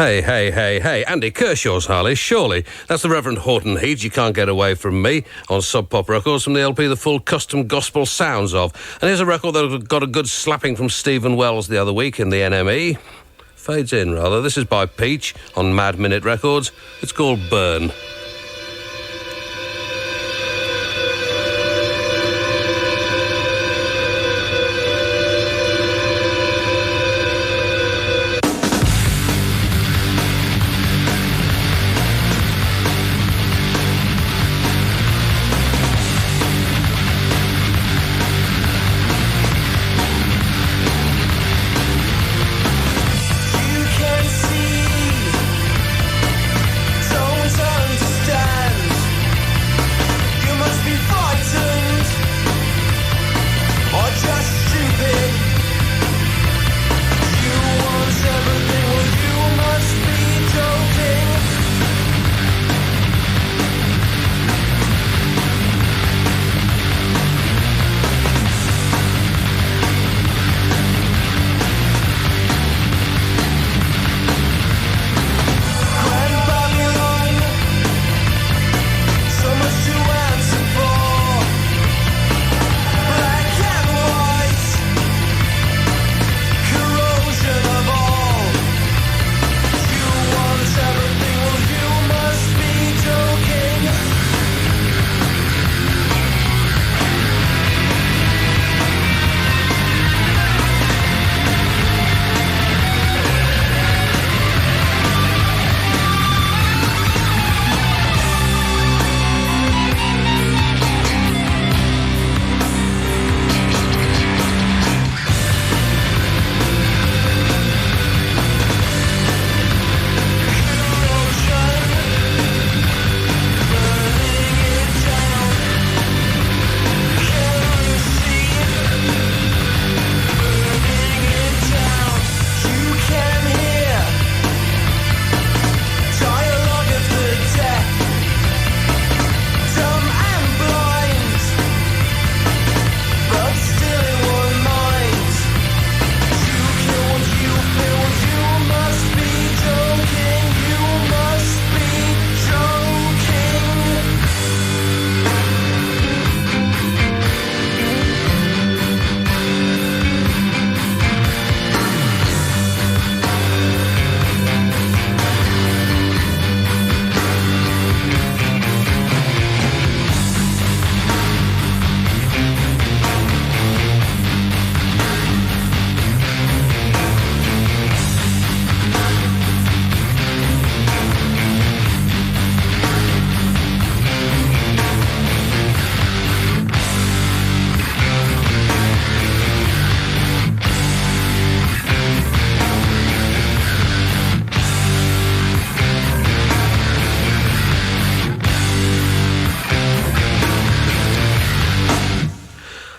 Hey, hey, hey, hey. Andy Kershaw's Harley, surely. That's the Reverend Horton Heat, You Can't Get Away From Me, on Sub Pop Records from the LP The Full Custom Gospel Sounds Of. And here's a record that got a good slapping from Stephen Wells the other week in the NME. Fades in, rather. This is by Peach on Mad Minute Records. It's called Burn.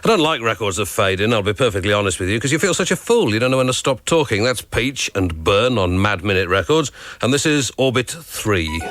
I don't like records that fade in, I'll be perfectly honest with you, because you feel such a fool, you don't know when to stop talking. That's Peach and Burn on Mad Minute Records, and this is Orbit 3.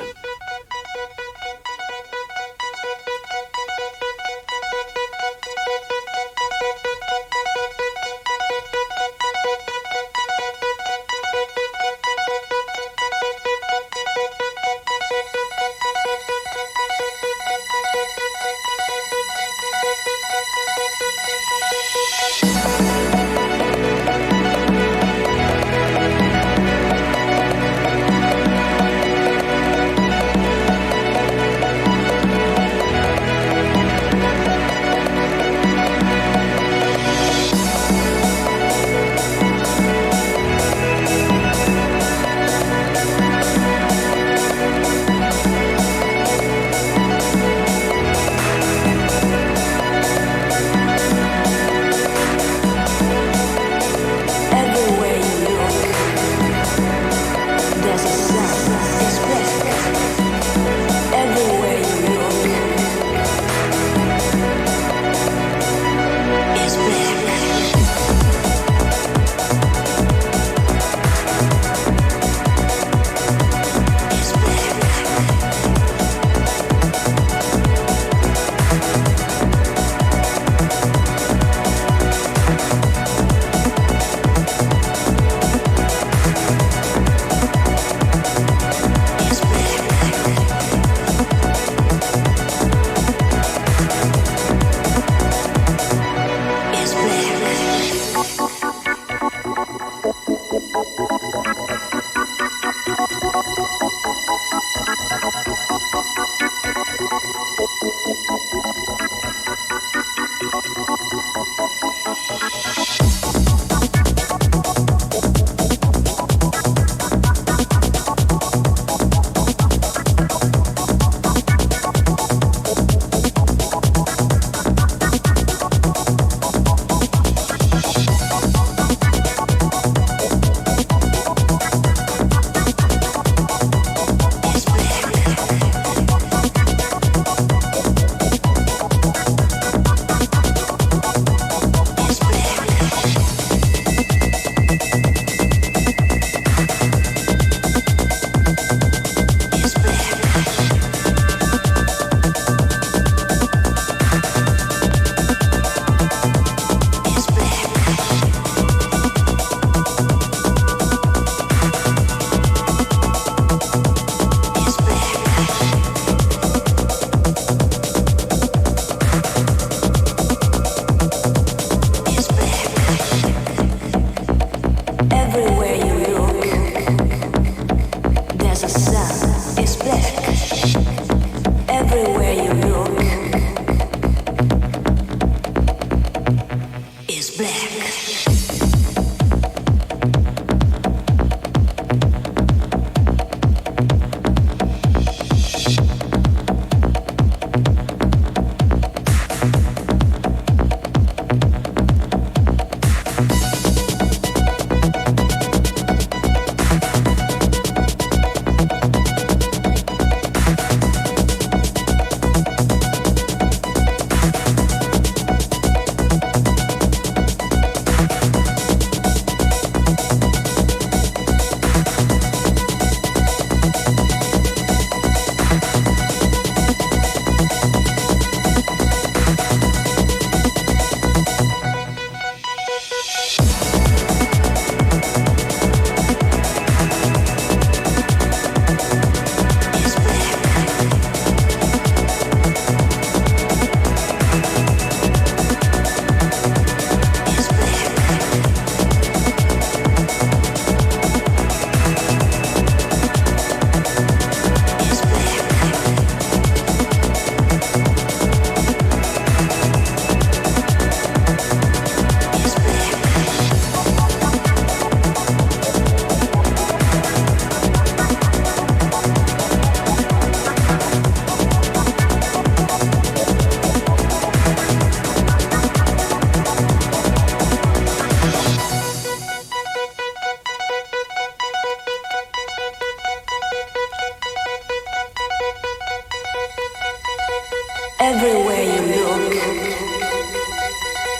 Everywhere you look,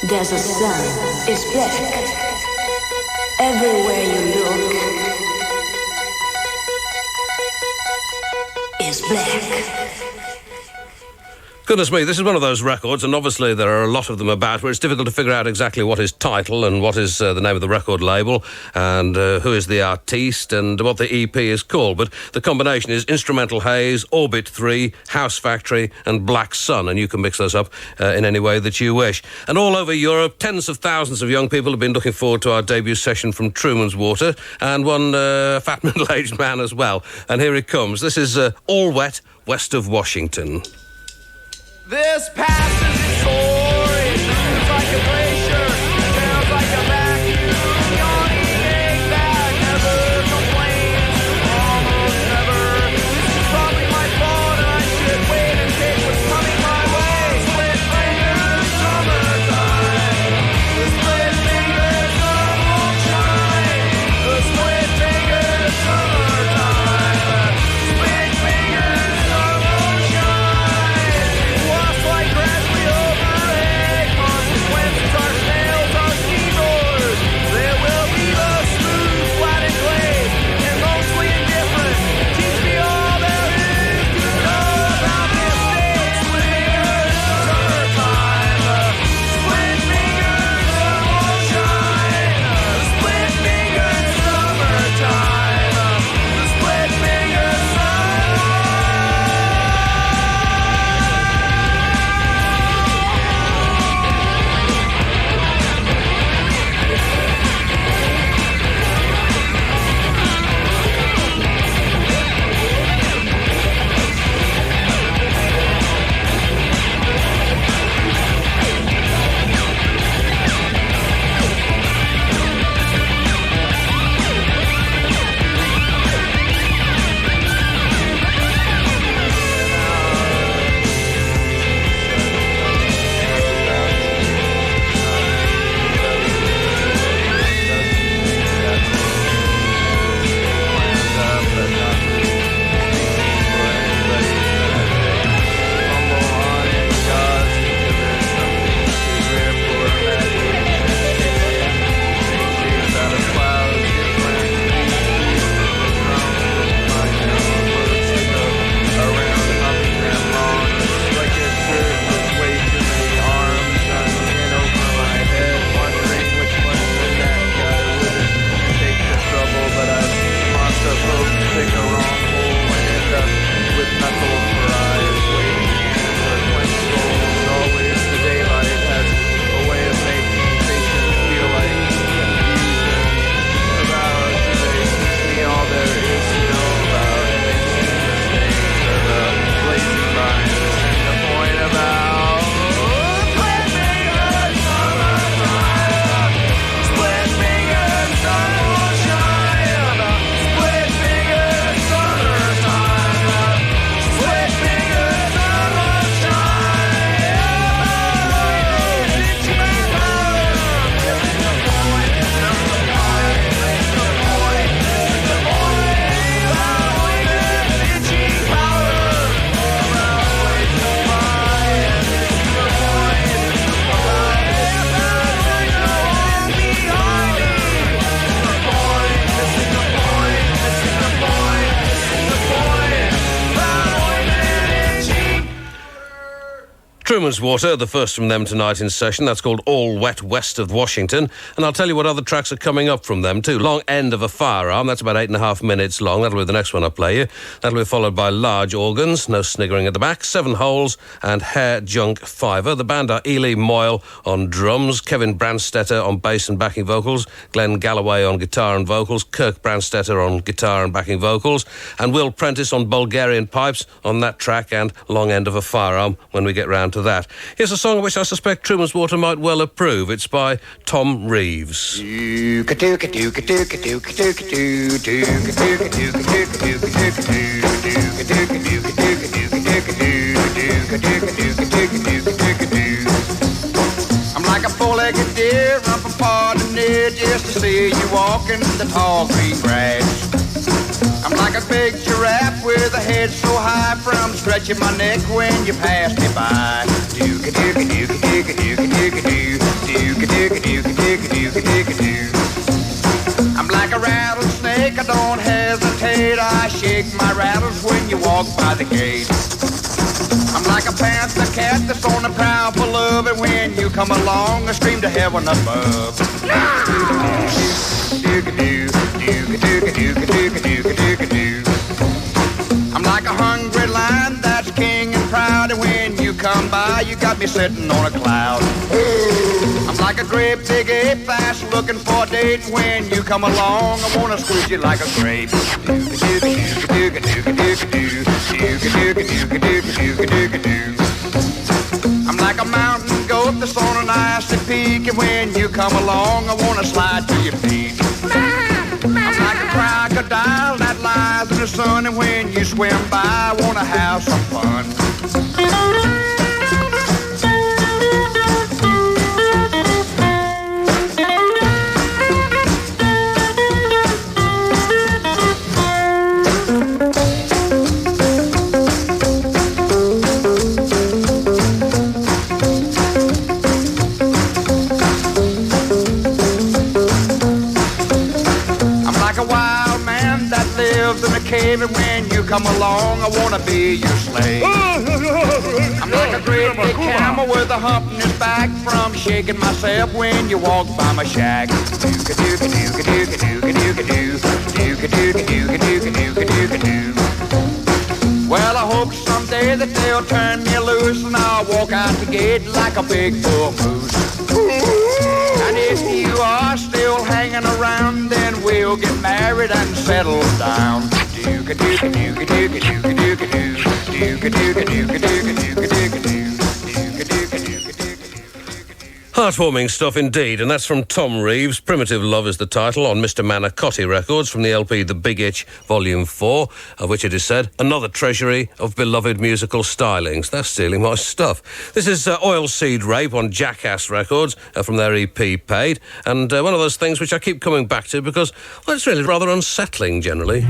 there's a sun, it's black. Everywhere you look, it's black. Goodness me, this is one of those records, and obviously there are a lot of them about, where it's difficult to figure out exactly what is title and what is the name of the record label and who is the artiste and what the EP is called. But the combination is Instrumental Haze, Orbit 3, House Factory and Black Sun, and you can mix those up in any way that you wish. And all over Europe, tens of thousands of young people have been looking forward to our debut session from Trumans Water, and one fat middle-aged man as well. And here it comes. This is All Wet, West of Washington. This passes its story, it's like a glacier, smells like a vacuum, yawning egg bag, never complains, almost never. This is probably my fault and I should wait and take what's coming my way. Split fingers, summertime, the split fingers, sun won't shine, the split fingers, summertime, split fingers, sun won't shine. Like gradually overhead, consequences are snails on keyboards. There will be the smooth, flat and glazed, and mostly indifferent. Teach me all there is to know about this state. Split fingers, summertime. Split fingers, sun won't shine. Split fingers, summertime. Split fingers, sun. Trumans Water, the first from them tonight in session. That's called All Wet West of Washington. And I'll tell you what other tracks are coming up from them too. Long End of a Firearm, that's about 8.5 minutes long. That'll be the next one I'll play you. That'll be followed by Large Organs, no sniggering at the back, 7 Holes and Hair Junk Fiver. The band are Ely Moyle on drums, Kevin Brandstetter on bass and backing vocals, Glenn Galloway on guitar and vocals, Kirk Brandstetter on guitar and backing vocals, and Will Prentice on Bulgarian pipes on that track, and Long End of a Firearm when we get round to that. Here's a song which I suspect Trumans Water might well approve. It's by Tom Reeves. I'm like a four-legged deer, up a pardon near just to see you walking the tall green grass. I'm like a big giraffe with a head so high from stretching my neck when you pass me by. I'm like a rattlesnake, I don't hesitate. I shake my rattles when you walk by the gate. I'm like a panther cat that's on the prowl for love, and when you come along, I scream to heaven above. I'm like a hungry lion that's king and proud, and when you come by, you got me sitting on a cloud. I'm like a great big ape fast looking for a date. When you come along, I wanna squeeze you like a grape. I'm like a mountain goat that's on an icy peak, and when you come along, I wanna slide to your feet. I'm like a crocodile that lies in the sun, and when you swim by, I wanna have some fun. And when you come along, I wanna be your slave. I'm like a great big camel with a hump in his back from shaking myself when you walk by my shack. Well, I hope someday that they'll turn me loose and I'll walk out the gate like a big bull moose. And if you are still hanging around, then we'll get married and settle down. Heartwarming stuff indeed, and that's from Tom Reeves. Primitive Love is the title on Mr. Manicotti Records from the LP The Big Itch Volume 4, of which it is said, another treasury of beloved musical stylings. That's stealing my stuff. This is Oilseed Rape on Jackass Records from their EP Paid, and one of those things which I keep coming back to because, well, it's really rather unsettling generally.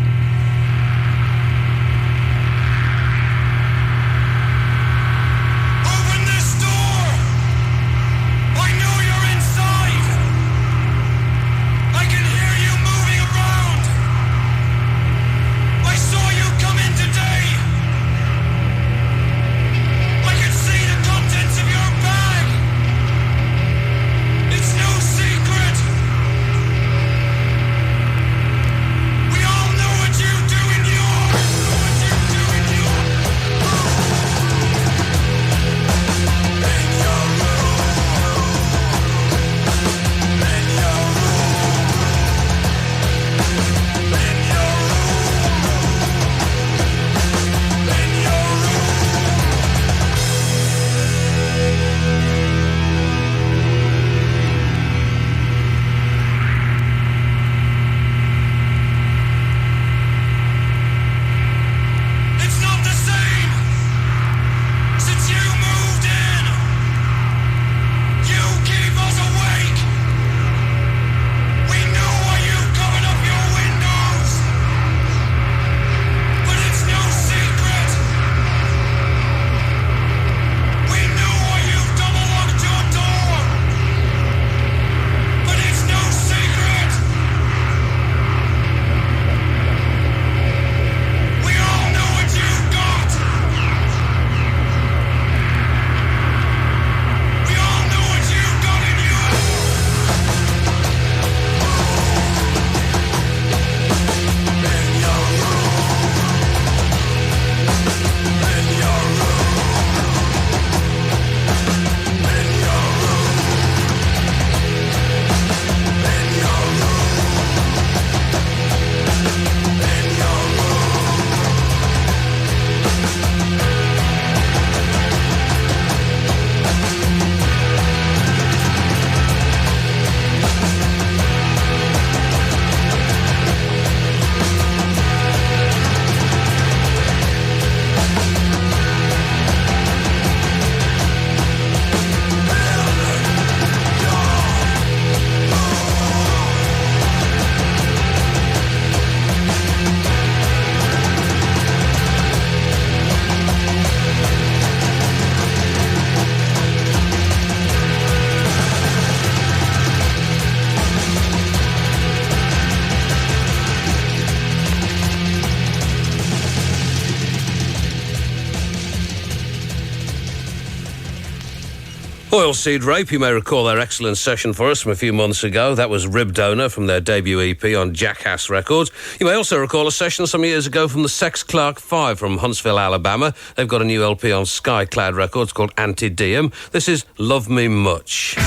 We all know what you Oilseed Rape, you may recall their excellent session for us from a few months ago. That was Rib Donor from their debut EP on Jackass Records. You may also recall a session some years ago from the Sex Clark 5 from Huntsville, Alabama. They've got a new LP on Skyclad Records called Anti Diem. This is Love Me Much.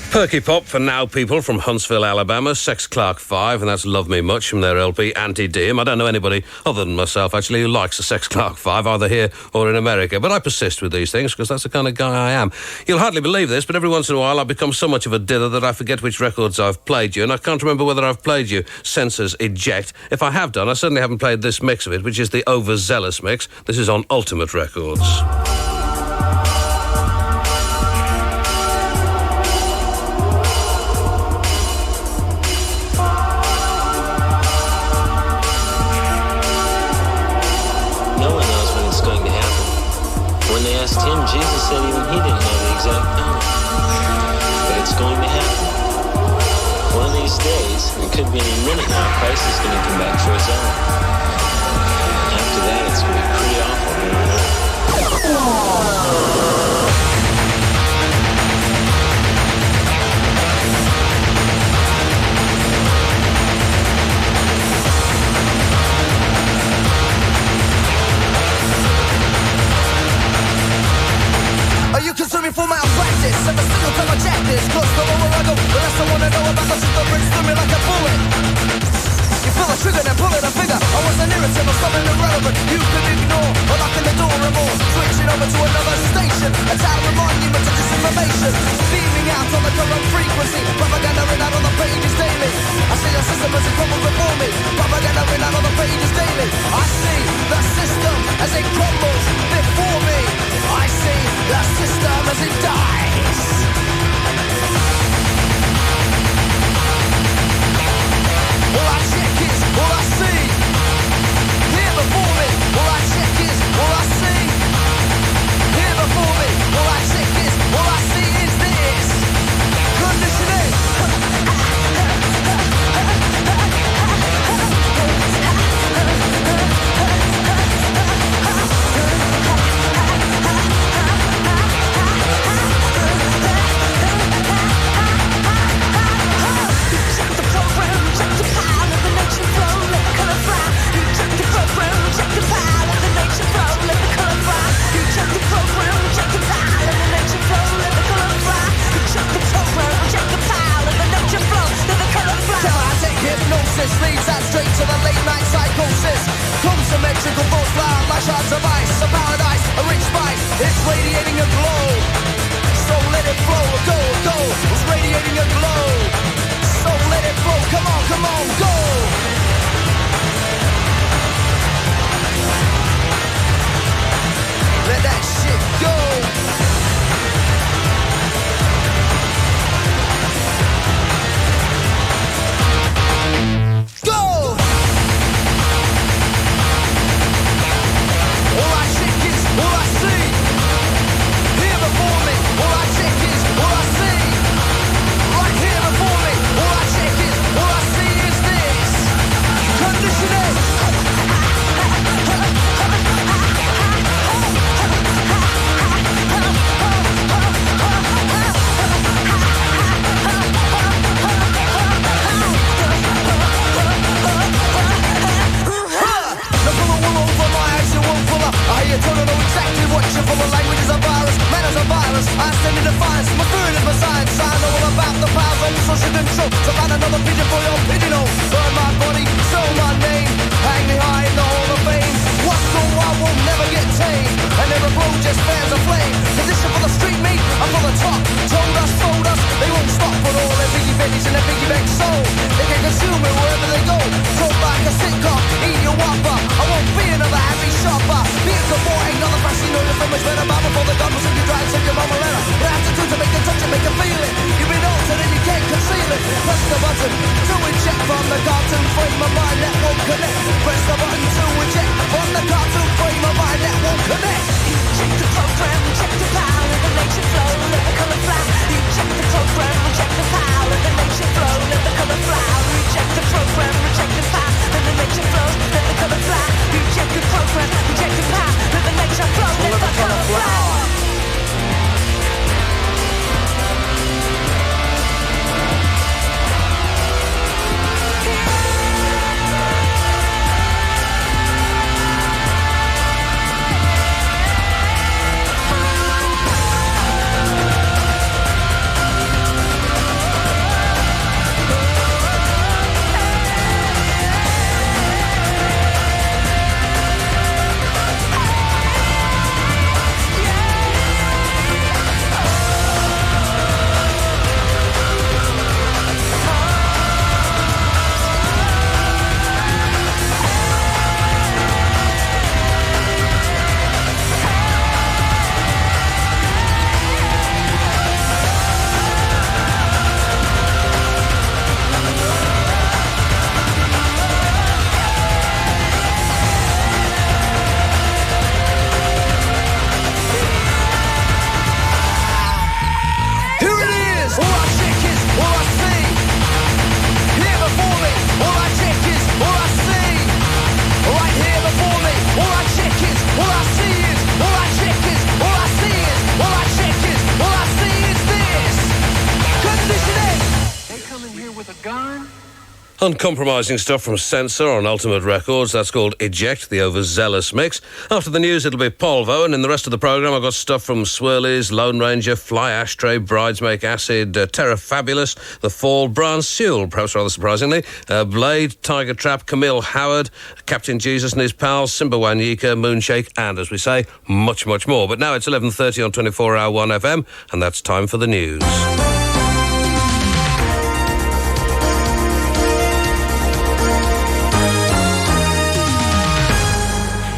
Perky pop for now people from Huntsville, Alabama, Sex Clark 5, and that's Love Me Much from their LP Anti Diem. I don't know anybody other than myself, actually, who likes the Sex Clark 5, either here or in America, but I persist with these things because that's the kind of guy I am. You'll hardly believe this, but every once in a while I become so much of a dither that I forget which records I've played you, and I can't remember whether I've played you Censors Eject. If I have done, I certainly haven't played this mix of it, which is the Overzealous mix. This is on Ultimate Records. Him, Jesus said even he didn't know the exact time. But it's going to happen. One of these days, it could be any minute now, Christ is going to come back for his own. After that, it's going to be pretty awful. Are you consuming full malpractice? Every single time I check this, cause the lower I go, the less I wanna know about the shit that brings to me like a bullet. You pull a trigger, then pull it a finger. I was an irritant or something irrelevant you could ignore, or locking the door and more. Switching over to another station, a tower monument of disinformation. Beaming out on the corrupt frequency, propaganda written out on the pages daily. I see your system as it crumbles before me, propaganda written out on the pages daily. I see the system as it crumbles before me. I see the system as it dies. All I check is all I see. Here before me, all I check is all I see. Here before me, all I check is all I see is this. Conditioning. pigeon for your pigeonhole. Burn my body, sell my name, hang me high in the hall of fame. What's so I will never get tame, and every blow just fans a flame. Position for the street meat, I'm for the top. Told us, they won't stop. Put all their biggie bennies in their biggie bank soul. They can consume it wherever they go. Talk like a sitcom, eat your whopper. I won't be another happy shopper. Be a good boy, ain't nothing fancy, know your friend was better. Bob before the gun was if you try and save your mama letter. What I have to do to make you touch it, make you feel it. You've been altered and you can't conceal it. Press the button to eject from the cartoon frame of mind that won't connect. Press the button to eject from the cartoon frame of mind that won't connect. Check the program, check the file, let the nature flow, let the color fly. You check the program, check the file, let the nature flow, let the color fly. Reject the program, reject the file, let the nature flow, let the color fly. You check the program, reject the file, let the nature flow, let the color fly. Uncompromising stuff from Censor on Ultimate Records. That's called Eject, the overzealous mix. After the news, it'll be Polvo, and in the rest of the programme, I've got stuff from Swirlies, Lone Ranger, Fly Ashtray, Bridesmaid Acid, Terra Fabulous, The Fall, Brian Sewell, perhaps rather surprisingly, Blade, Tiger Trap, Camille Howard, Captain Jesus and his pals, Simba Wanyika, Moonshake, and, as we say, much, much more. But now it's 11:30 on 24-hour 1FM, and that's time for the news.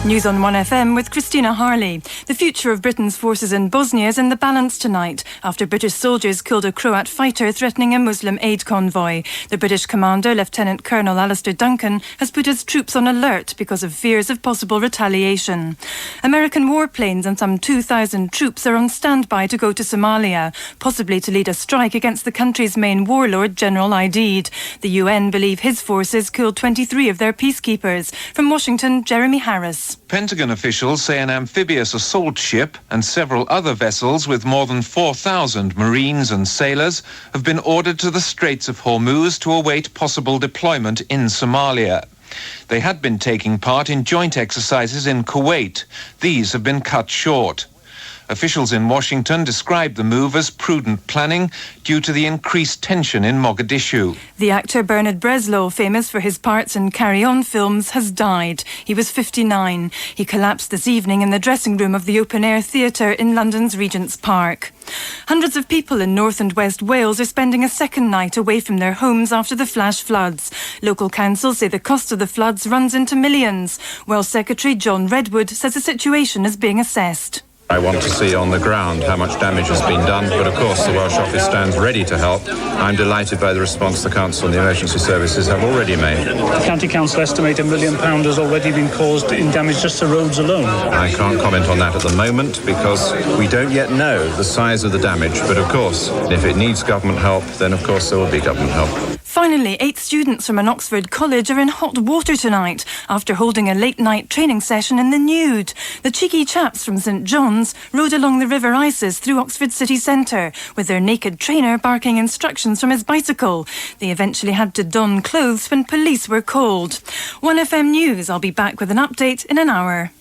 News on 1FM with Christina Harley. The future of Britain's forces in Bosnia is in the balance tonight after British soldiers killed a Croat fighter threatening a Muslim aid convoy. The British commander, Lieutenant Colonel Alistair Duncan, has put his troops on alert because of fears of possible retaliation. American warplanes and some 2,000 troops are on standby to go to Somalia, possibly to lead a strike against the country's main warlord, General Aidid. The UN believe his forces killed 23 of their peacekeepers. From Washington, Jeremy Harris. Pentagon officials say an amphibious assault ship and several other vessels with more than 4,000 Marines and sailors have been ordered to the Straits of Hormuz to await possible deployment in Somalia. They had been taking part in joint exercises in Kuwait. These have been cut short. Officials in Washington described the move as prudent planning due to the increased tension in Mogadishu. The actor Bernard Breslow, famous for his parts in Carry On films, has died. He was 59. He collapsed this evening in the dressing room of the open-air theatre in London's Regent's Park. Hundreds of people in North and West Wales are spending a second night away from their homes after the flash floods. Local councils say the cost of the floods runs into millions. Welsh Secretary John Redwood says the situation is being assessed. I want to see on the ground how much damage has been done, but of course the Welsh Office stands ready to help. I'm delighted by the response the Council and the emergency services have already made. The County Council estimate £1 million has already been caused in damage just to roads alone. I can't comment on that at the moment because we don't yet know the size of the damage, but of course, if it needs government help, then of course there will be government help. Finally, 8 students from an Oxford college are in hot water tonight after holding a late-night training session in the nude. The cheeky chaps from St John's rode along the River Isis through Oxford city centre with their naked trainer barking instructions from his bicycle. They eventually had to don clothes when police were called. 1FM News, I'll be back with an update in an hour.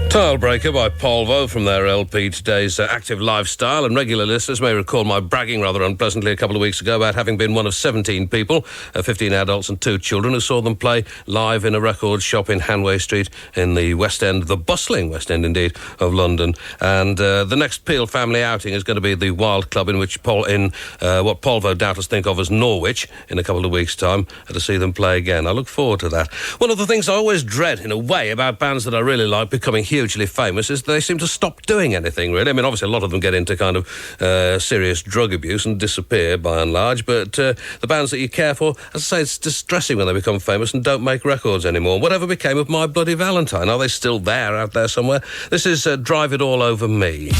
Tilebreaker by Polvo from their LP Today's Active Lifestyle, and regular listeners may recall my bragging rather unpleasantly a couple of weeks ago about having been one of 17 people, 15 adults and 2 children, who saw them play live in a record shop in Hanway Street in the West End, the bustling West End indeed, of London. And the next Peel family outing is going to be the Wild Club in what Polvo doubtless think of as Norwich in a couple of weeks' time, to see them play again. I look forward to that. One of the things I always dread, in a way, about bands that I really like becoming hugely famous is they seem to stop doing anything, really. I mean, obviously, a lot of them get into kind of serious drug abuse and disappear, by and large, but the bands that you care for, as I say, it's distressing when they become famous and don't make records anymore. Whatever became of My Bloody Valentine? Are they still there, out there somewhere? This is Drive It All Over Me.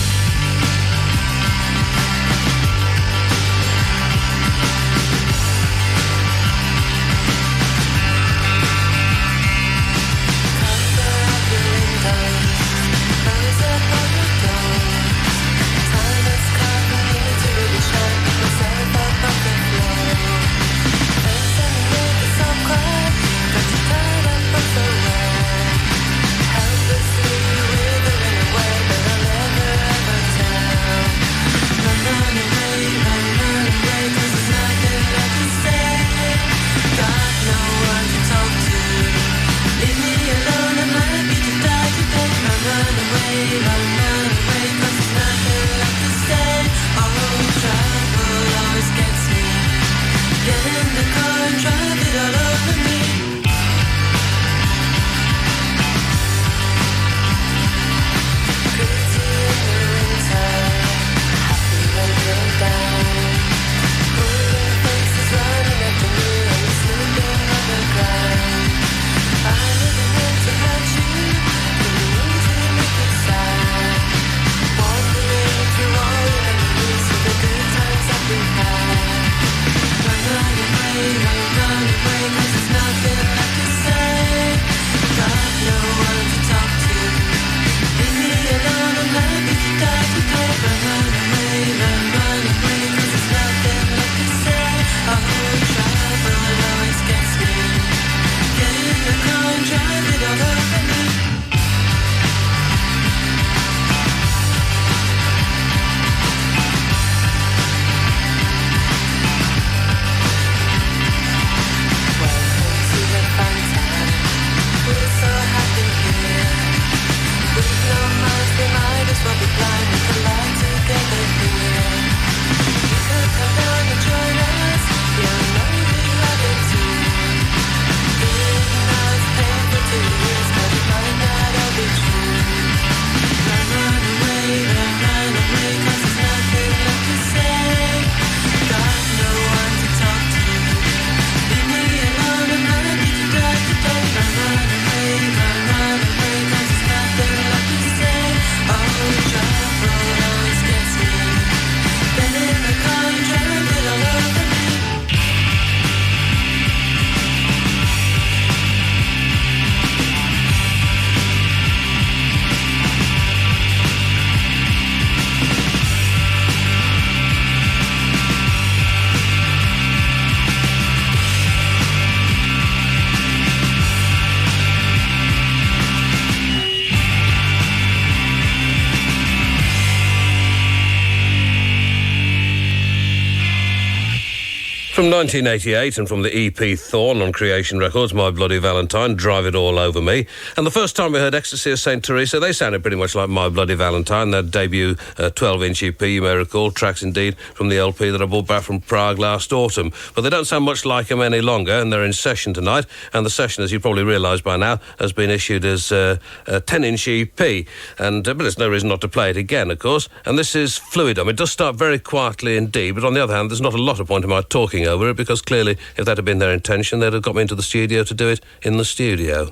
From 1988 and from the EP Thorn on Creation Records, My Bloody Valentine, Drive It All Over Me. And the first time we heard Ecstasy of St. Theresa, they sounded pretty much like My Bloody Valentine, their debut 12-inch EP, you may recall, tracks indeed from the LP that I brought back from Prague last autumn. But they don't sound much like them any longer, and they're in session tonight. And the session, as you probably realise by now, has been issued as a 10-inch EP. And but there's no reason not to play it again, of course. And this is Fluidum. It does start very quietly indeed, but on the other hand, there's not a lot of point in my talking over it, because clearly, if that had been their intention, they'd have got me into the studio to do it in the studio.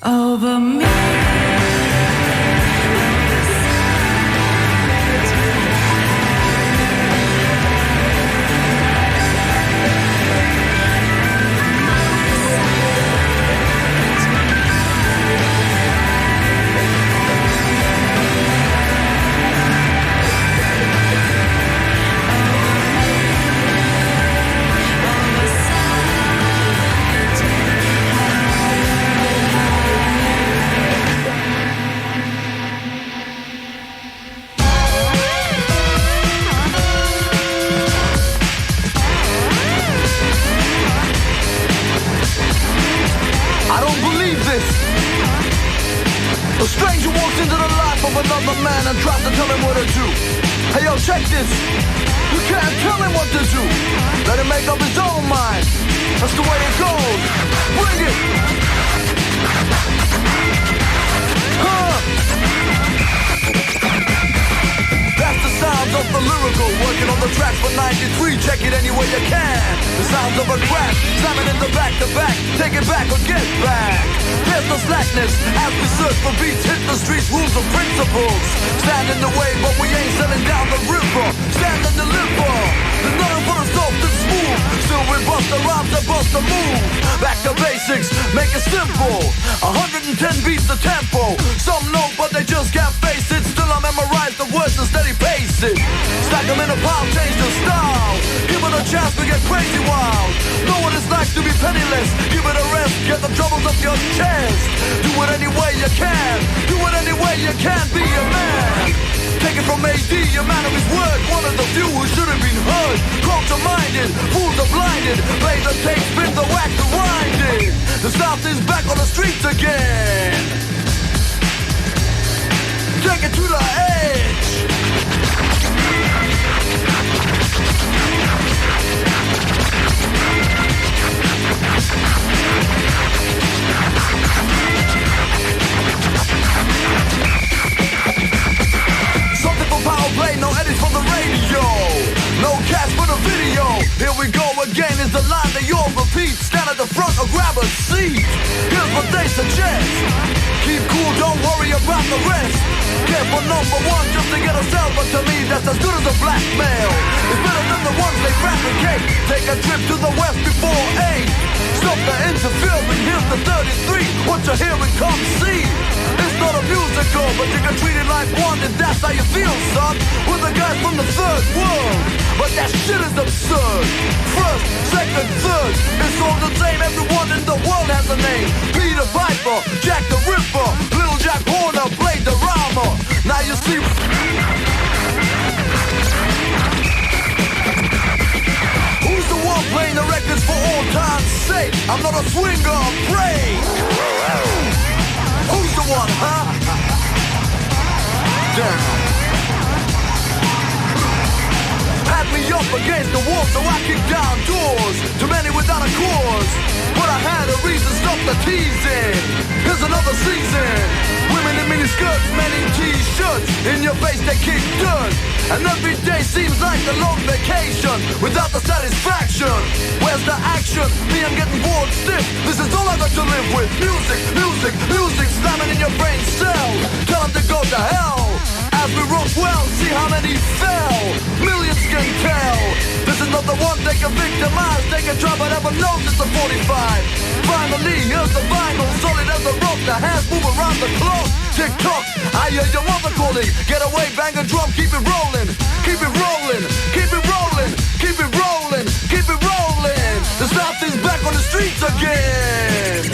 Over me. A stranger walks into the life of another man and tries to tell him what to do. Hey yo, check this. You can't tell him what to do. Let him make up his own mind. That's the way it goes. Bring it. That's the sounds of the lyrical, working on the tracks for 93. Check it any way you can. The sounds of a crack, slamming in the back-to-back. Take it back or get back. There's no slackness as we search for beats. Hit the streets, rules and principles. Stand in the way, but we ain't selling down the river. Stand and deliver. There's nothing for the soft and smooth. Still we bust the rhymes and bust the move. Back to basics, make it simple. 110 beats the tempo. Some know, but they just can't face it. Still I memorize the words and steady pace it. Stack them in a pile, change the style. Give it a chance to get crazy wild. Know what it's like to be penniless. Give it a rest, get the troubles off your chest. Do it any way you can. Do it any way you can. Be a man. Take it from AD, a man of his word. One of the few who should have been heard. Culture-minded, fools are blinded. Play the tape, spin the wax, rewind it. The South is back on the streets again. Take it to the edge. Something for power play, no edits for the radio. No cash for the video. Here we go again, is the line that you'll repeat. Stand at the front or grab a seat. Here's what they suggest. Keep cool, don't worry about the rest. Careful number one just to get a sell, but to me that's as good as a blackmail. It's better than the ones they fabricate. Take a trip to the west before 8. Stop the interfering, here's the 33. What you're hearing, come see. It's not a musical, but you can treat it like one if that's how you feel, son. We're the guys from the third world, but that shit is absurd. First, second, third, it's all the same. Everyone in the world has a name. Peter Piper, Jack the Ripper, Little Jack Horner played the rhymer. Now you see. Who's the one playing the records for all time's sake? I'm not a swinger, I'm prey. Who's the one, huh? Damn. Had me up against the wall, so I kicked down doors. Too many without a cause, but I had a reason, stop the teasing. Here's another season. Women in miniskirts, men in t-shirts. In your face they kick dirt, and every day seems like a long vacation. passion without the satisfaction. Where's the action? Me, I'm getting bored stiff. This is all I got to live with. Music, music, music slamming in your brain cell. Tell them to go to hell. As we rock well, see how many fell. Millions can tell. This is not the one they can victimize. They can try but never knows it's a 45. Finally, here's the vinyl, solid as a rock. The hands move around the clock. Tick tock, I hear your mother calling. Get away, bang a drum, keep it rolling. Keep it rolling, keep it rolling. Keep it rolling, keep it rolling. The South is back on the streets again.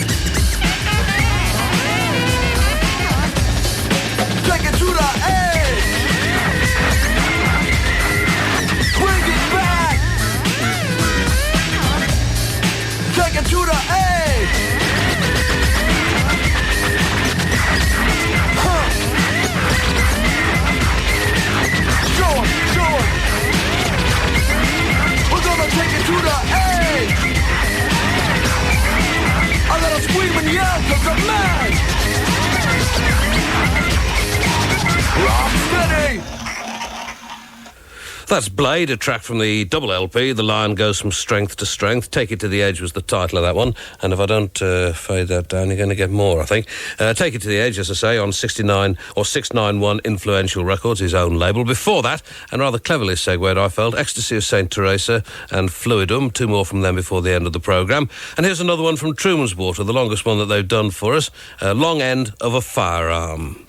Take it to the edge. Bring it back. Take it to the edge. Huh. Sure, sure. We're gonna take it to the edge. I let us scream and yell 'cause I'm mad. Rock steady. That's Blade, a track from the double LP. The Lion Goes From Strength to Strength. Take It to the Edge was the title of that one. And if I don't fade that down, you're going to get more, I think. Take It to the Edge, as I say, on 69 or 691 Influential Records, his own label. Before that, and rather cleverly segued, I felt, Ecstasy of St. Theresa and Fluidum. Two more from them before the end of the programme. And here's another one from Trumans, the longest one that they've done for us. Long End of a Firearm.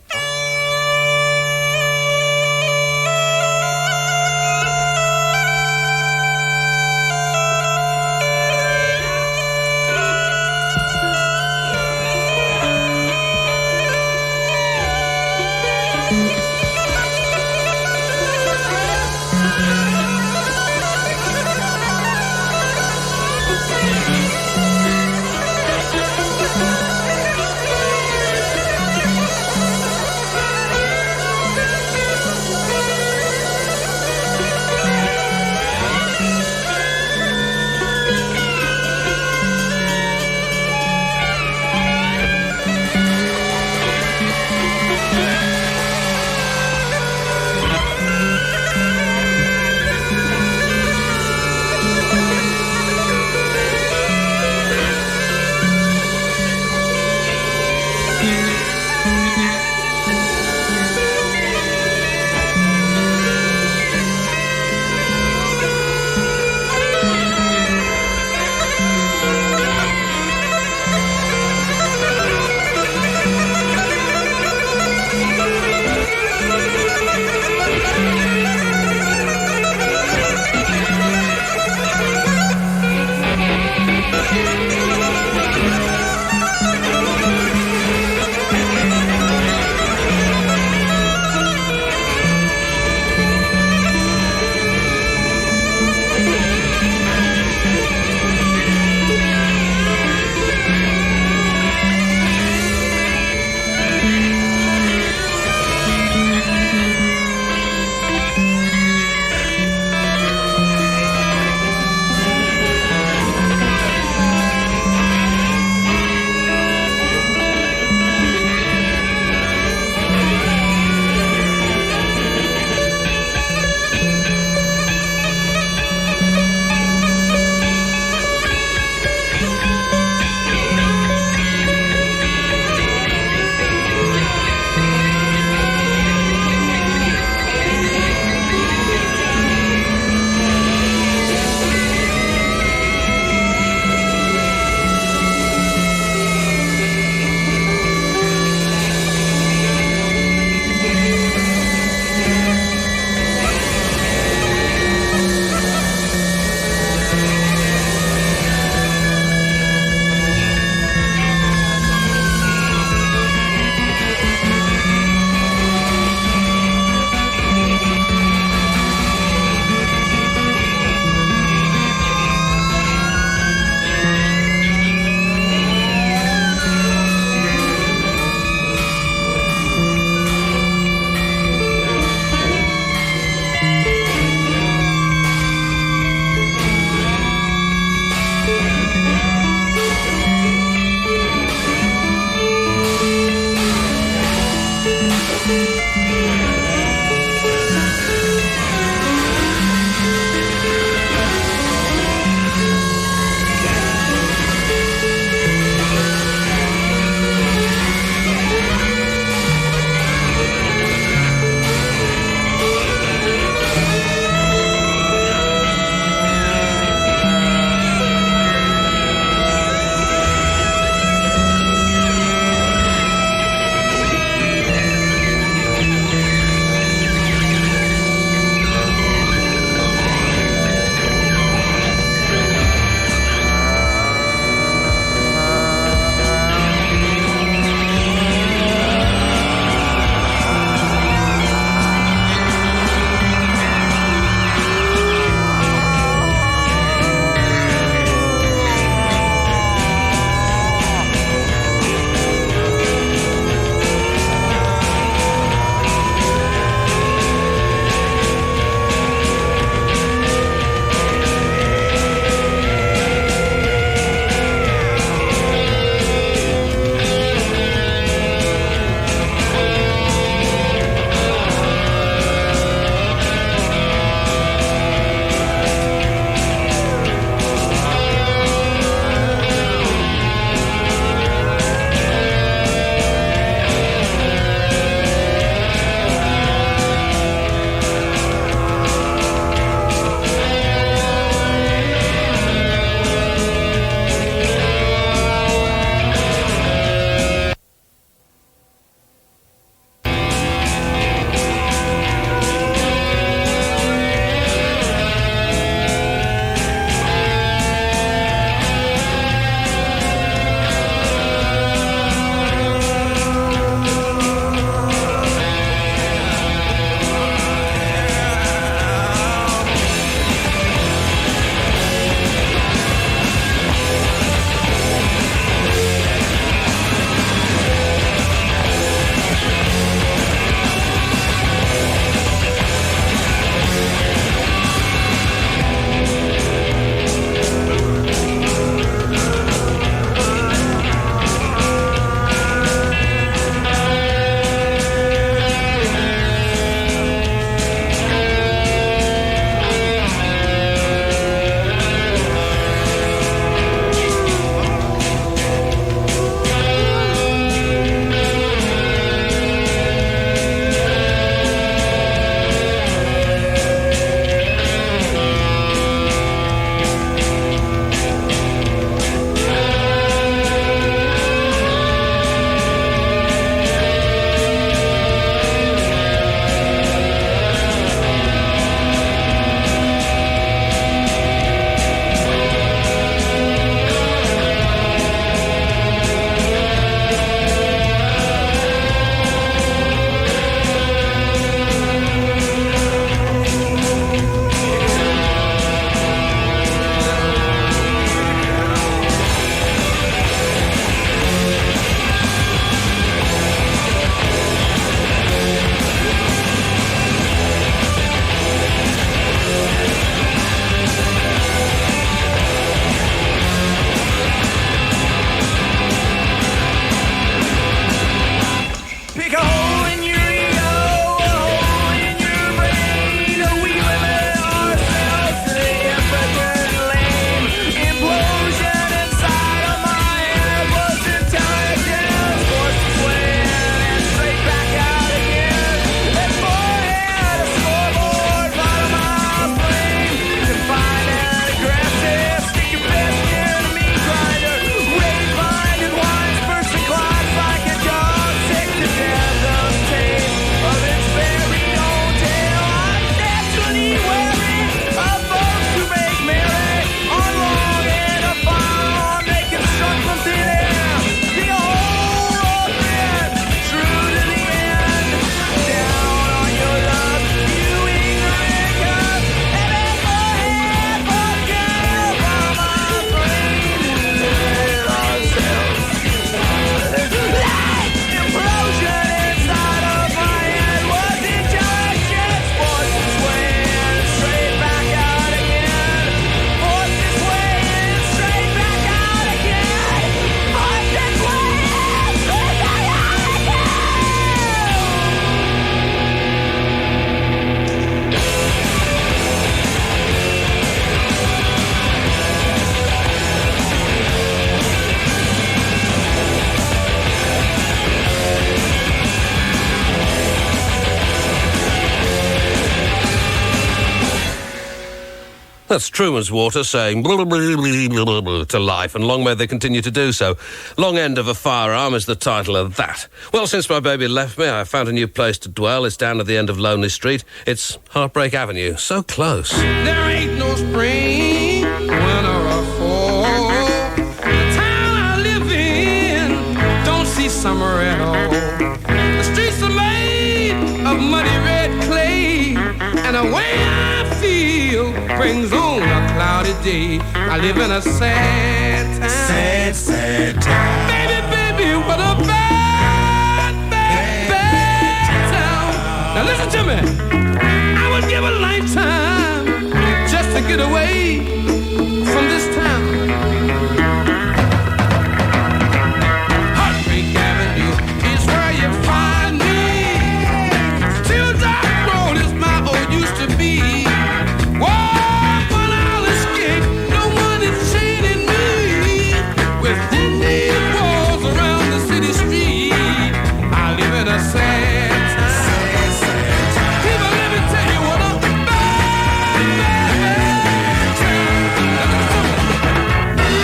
That's Truman's Water saying blah, blah, blah, blah, blah, blah, to life, and long may they continue to do so. Long End of a Firearm is the title of that. Well, since my baby left me, I found a new place to dwell. It's down at the end of Lonely Street. It's Heartbreak Avenue. So close. There ain't no spring, winter or fall. The town I live in don't see summer at all. The streets are made of muddy red clay, and the way I feel brings on a cloudy day. I live in a sad town. Sad, sad town. Baby, what a bad town. Now listen to me. I would give a lifetime just to get away from this town. Heartbreak Avenue is where you find me. Teardrop Road is my old used to be. Walk when I'll escape, no one is chaining me. With Indian walls around the city street, I live in a sad town. People, let me tell you what a bad town.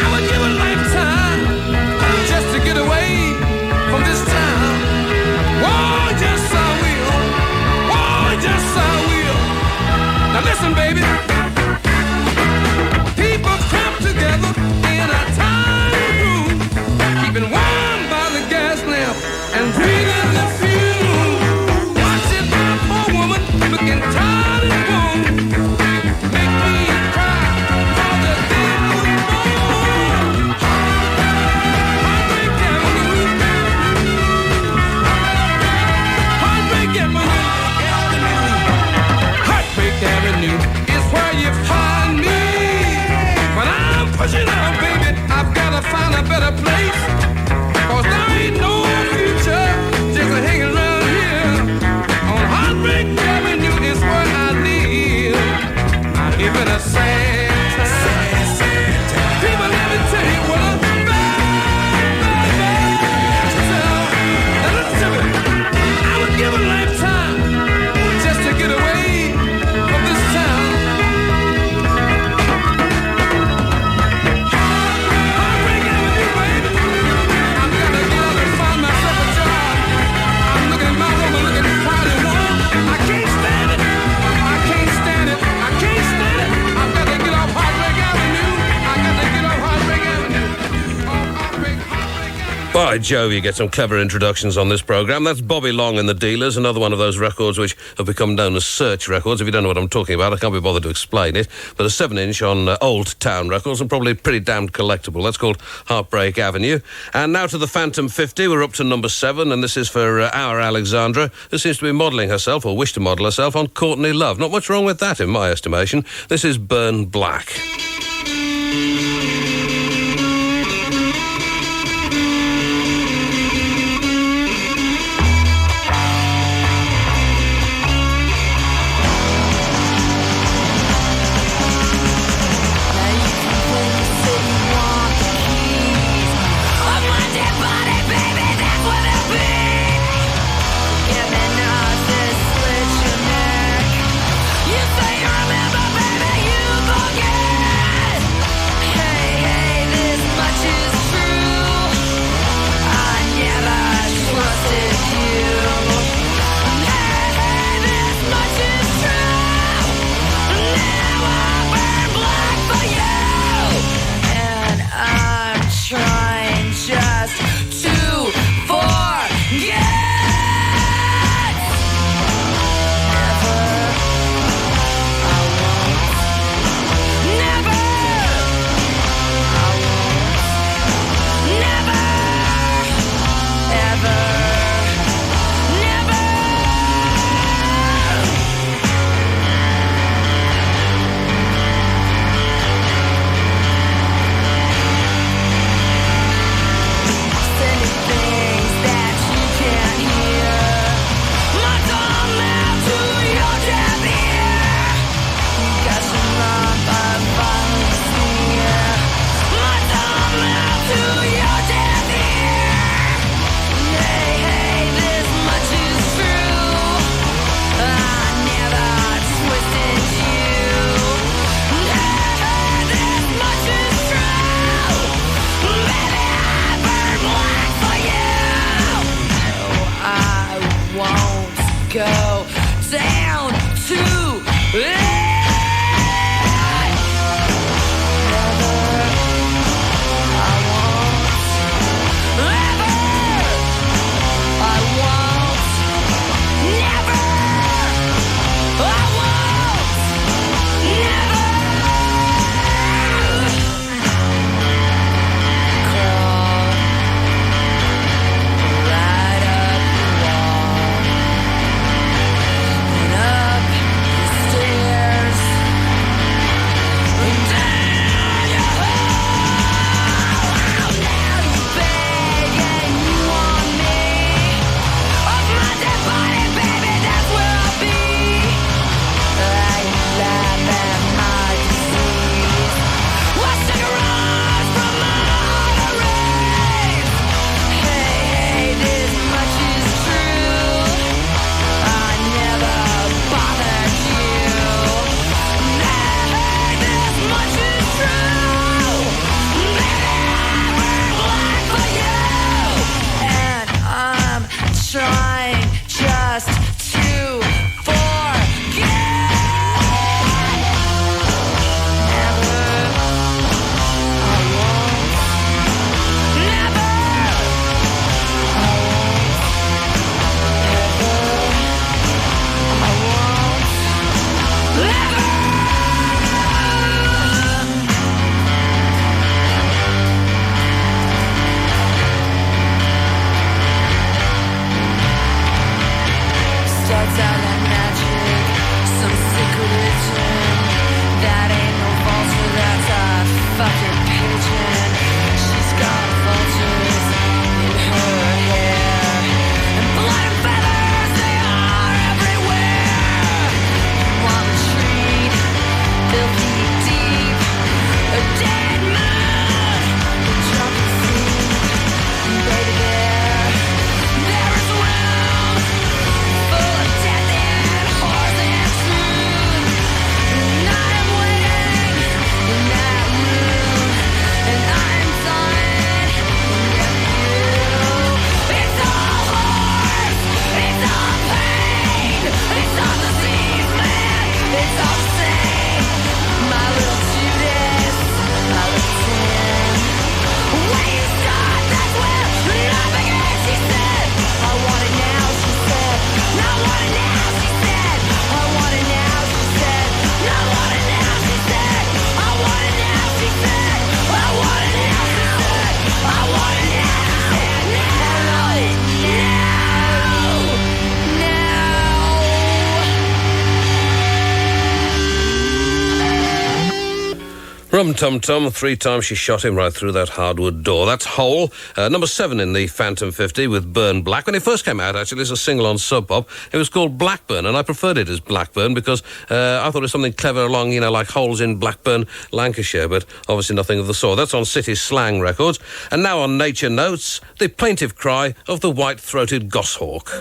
I would give a lifetime just to get away from this town. Oh, yes I will. Oh, yes I will. Now listen, baby. People come together in a tiny room, keeping warm by the gas lamp and breathing the fume. Watching my poor woman looking tired and warm. Make me cry for the day I was born. Heartbreak Avenue. Heartbreak Avenue. Heartbreak Avenue is where you find me. When I'm pushing out, baby, I've gotta find a better place. 'Cause there ain't no future just hanging around here. On Heartbreak Avenue is where I live. I live in a sad town. People, let me tell you what a bad town. Now listen to me. I would give a lifetime just to get away from this town. Heartbreak Avenue, baby. I'm gonna get out and find myself a job. I'm looking at my woman looking proud and warm. I can't stand it. I can't stand it. I can't stand it. I've got to get off Heartbreak Avenue. I got to get off Heartbreak Avenue. Off Heartbreak Avenue. By Jove, you get some clever introductions on this programme. That's Bobby Long and the Dealers, another one of those records which have become known as search records. If you don't know what I'm talking about, I can't be bothered to explain it. But a 7-inch on Old Town Records, and probably pretty damned collectible. That's called Heartbreak Avenue. And now to the Phantom 50. We're up to number 7, and this is for our Alexandra, who seems to be modelling herself, or wish to model herself, on Courtney Love. Not much wrong with that, in my estimation. This is Burn Black. You say you remember, baby, you forget. Rum Tum Tum, 3 times she shot him right through that hardwood door. That's Hole, number 7 in the Phantom 50 with Burn Black. When it first came out, actually, as a single on Sub Pop, it was called Blackburn, and I preferred it as Blackburn because I thought it was something clever along, you know, like holes in Blackburn, Lancashire, but obviously nothing of the sort. That's on City Slang Records. And now on Nature Notes, the plaintive cry of the white-throated goshawk.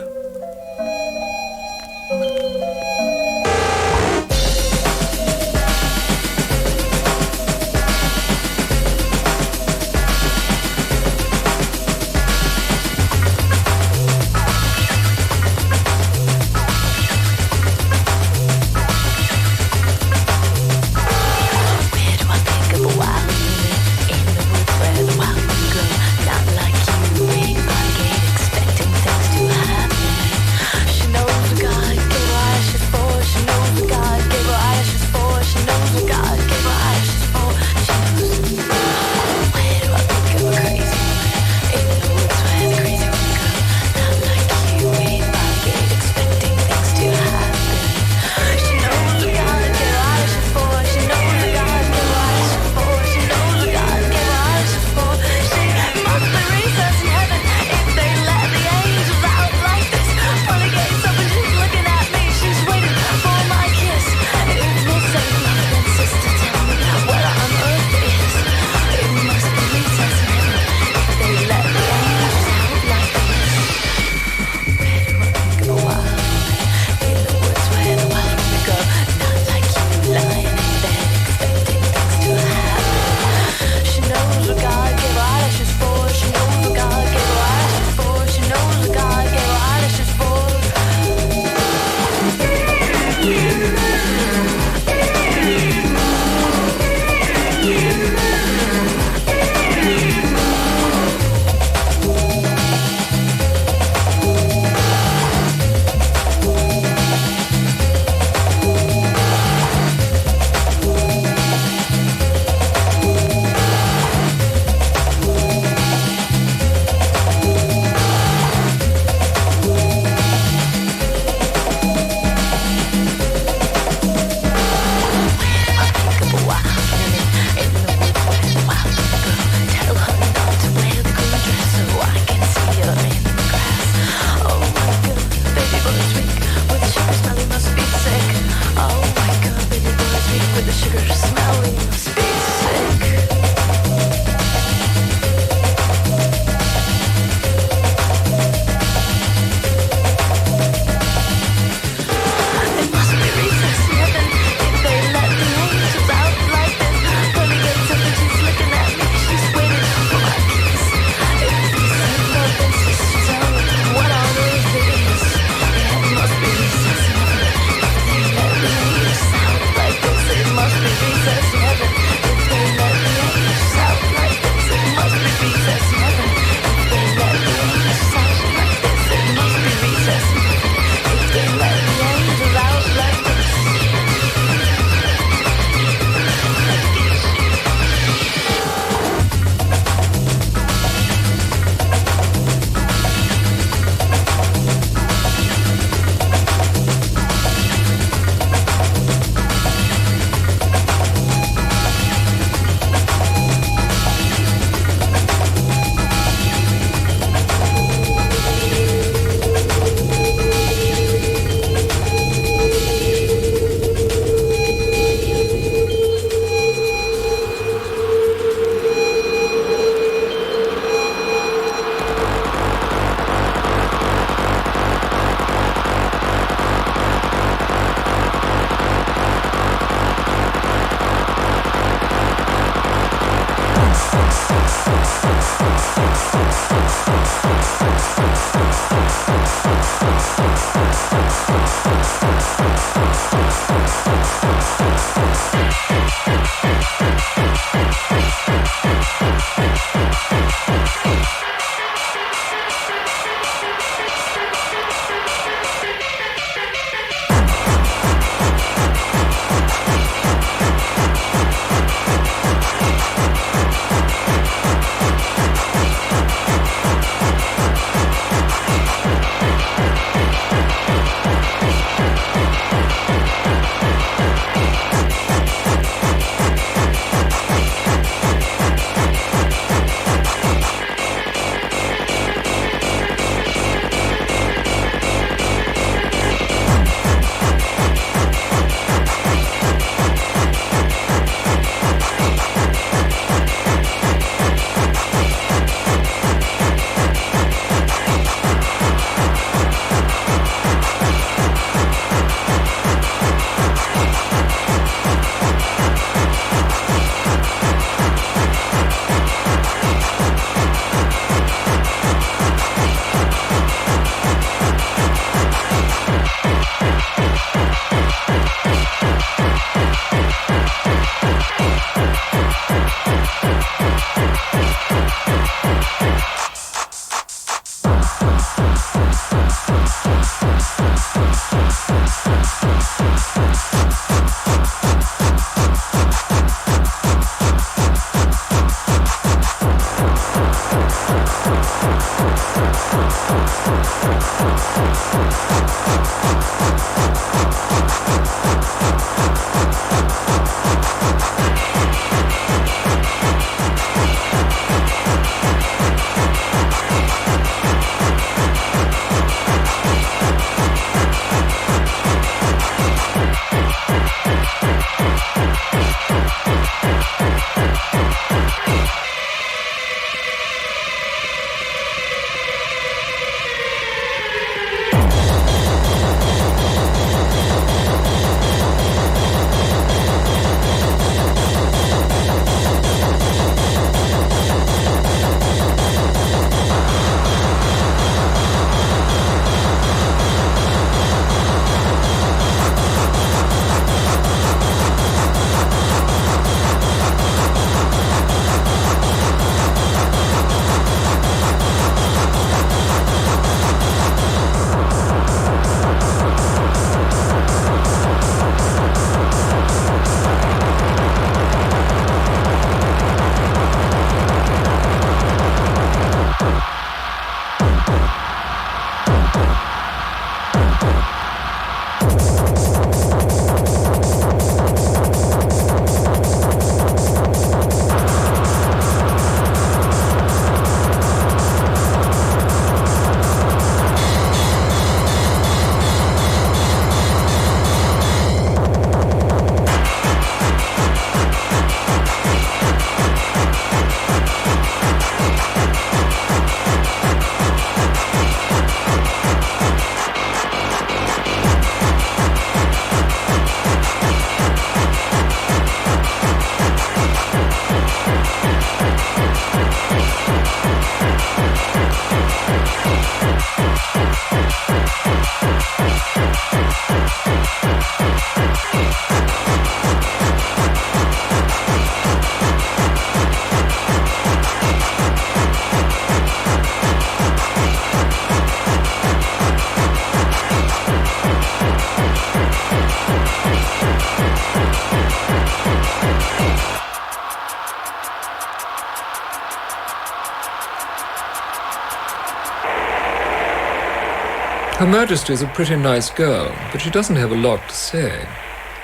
Her Majesty is a pretty nice girl, but she doesn't have a lot to say.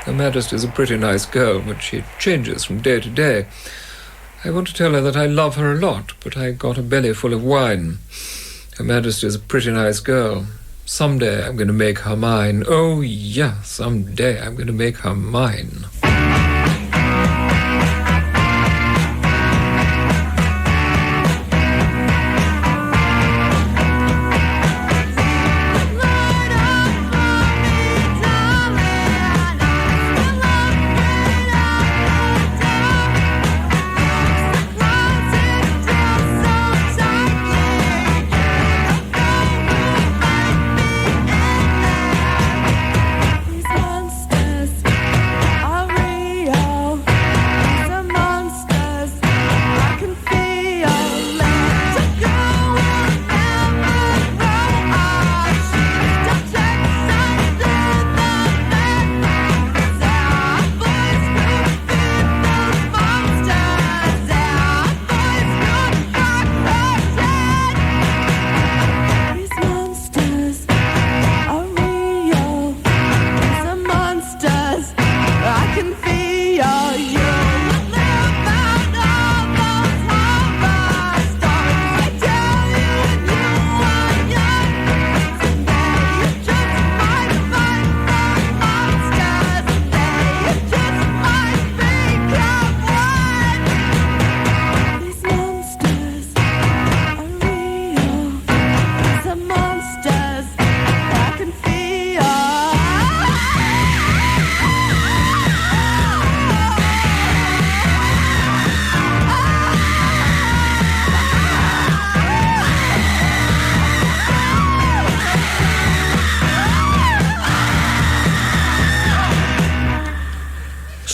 Her Majesty is a pretty nice girl, but she changes from day to day. I want to tell her that I love her a lot, but I got a belly full of wine. Her Majesty is a pretty nice girl. Someday I'm going to make her mine. Oh, yeah, someday I'm going to make her mine.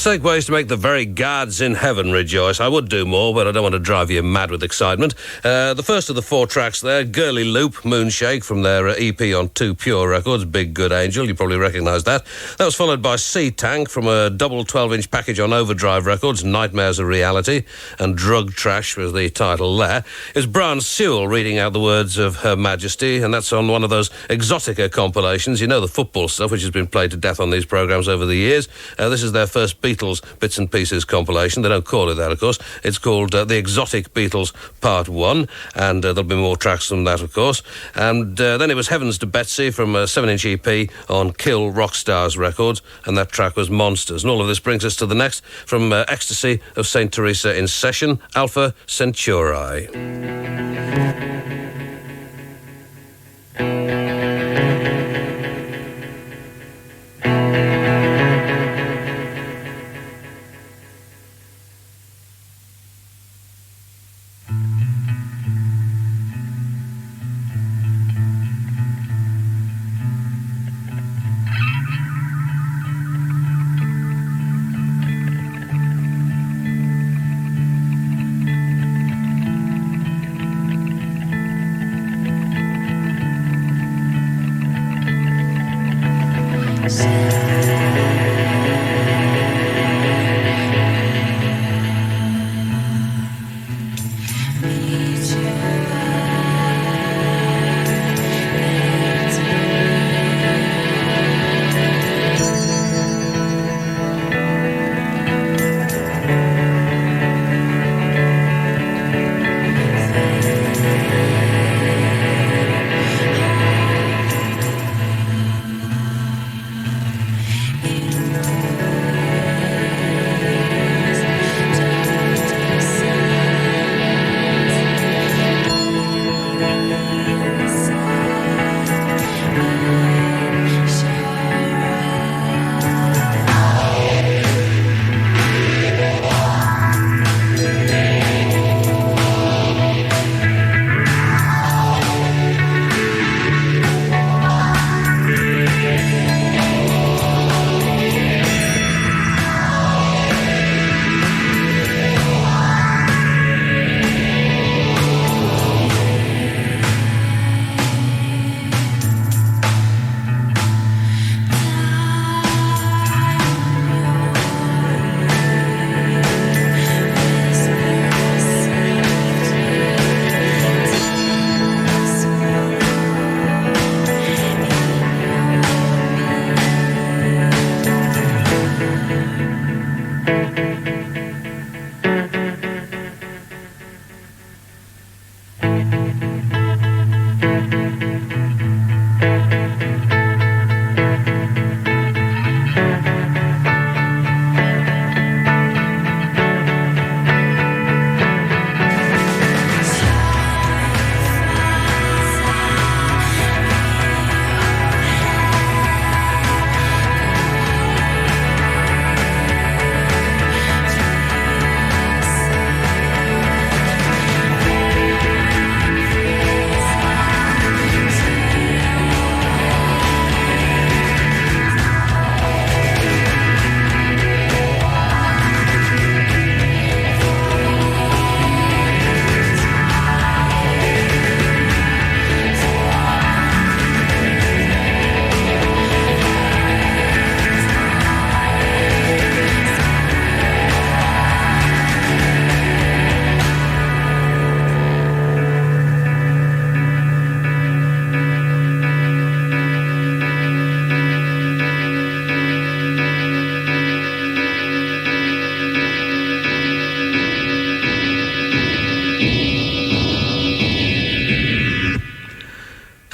Segues to make the very guards in heaven rejoice. I would do more, but I don't want to drive you mad with excitement. The first of the four tracks there, Girly Loop, Moonshake, from their EP on 2 Pure Records, Big Good Angel, you probably recognise that. That was followed by Sea Tank from a double 12-inch package on Overdrive Records, Nightmares of Reality, and Drug Trash was the title there. It's Brian Sewell reading out the words of Her Majesty, and that's on one of those Exotica compilations, you know, the football stuff, which has been played to death on these programmes over the years. This is their first B Beatles Bits and Pieces compilation. They don't call it that, of course. It's called The Exotic Beatles Part 1, and there'll be more tracks from that, of course. And then it was Heavens to Betsy from a 7-inch EP on Kill Rockstars Records, and that track was Monsters. And all of this brings us to the next from Ecstasy of St. Theresa in Session, Alpha Centauri.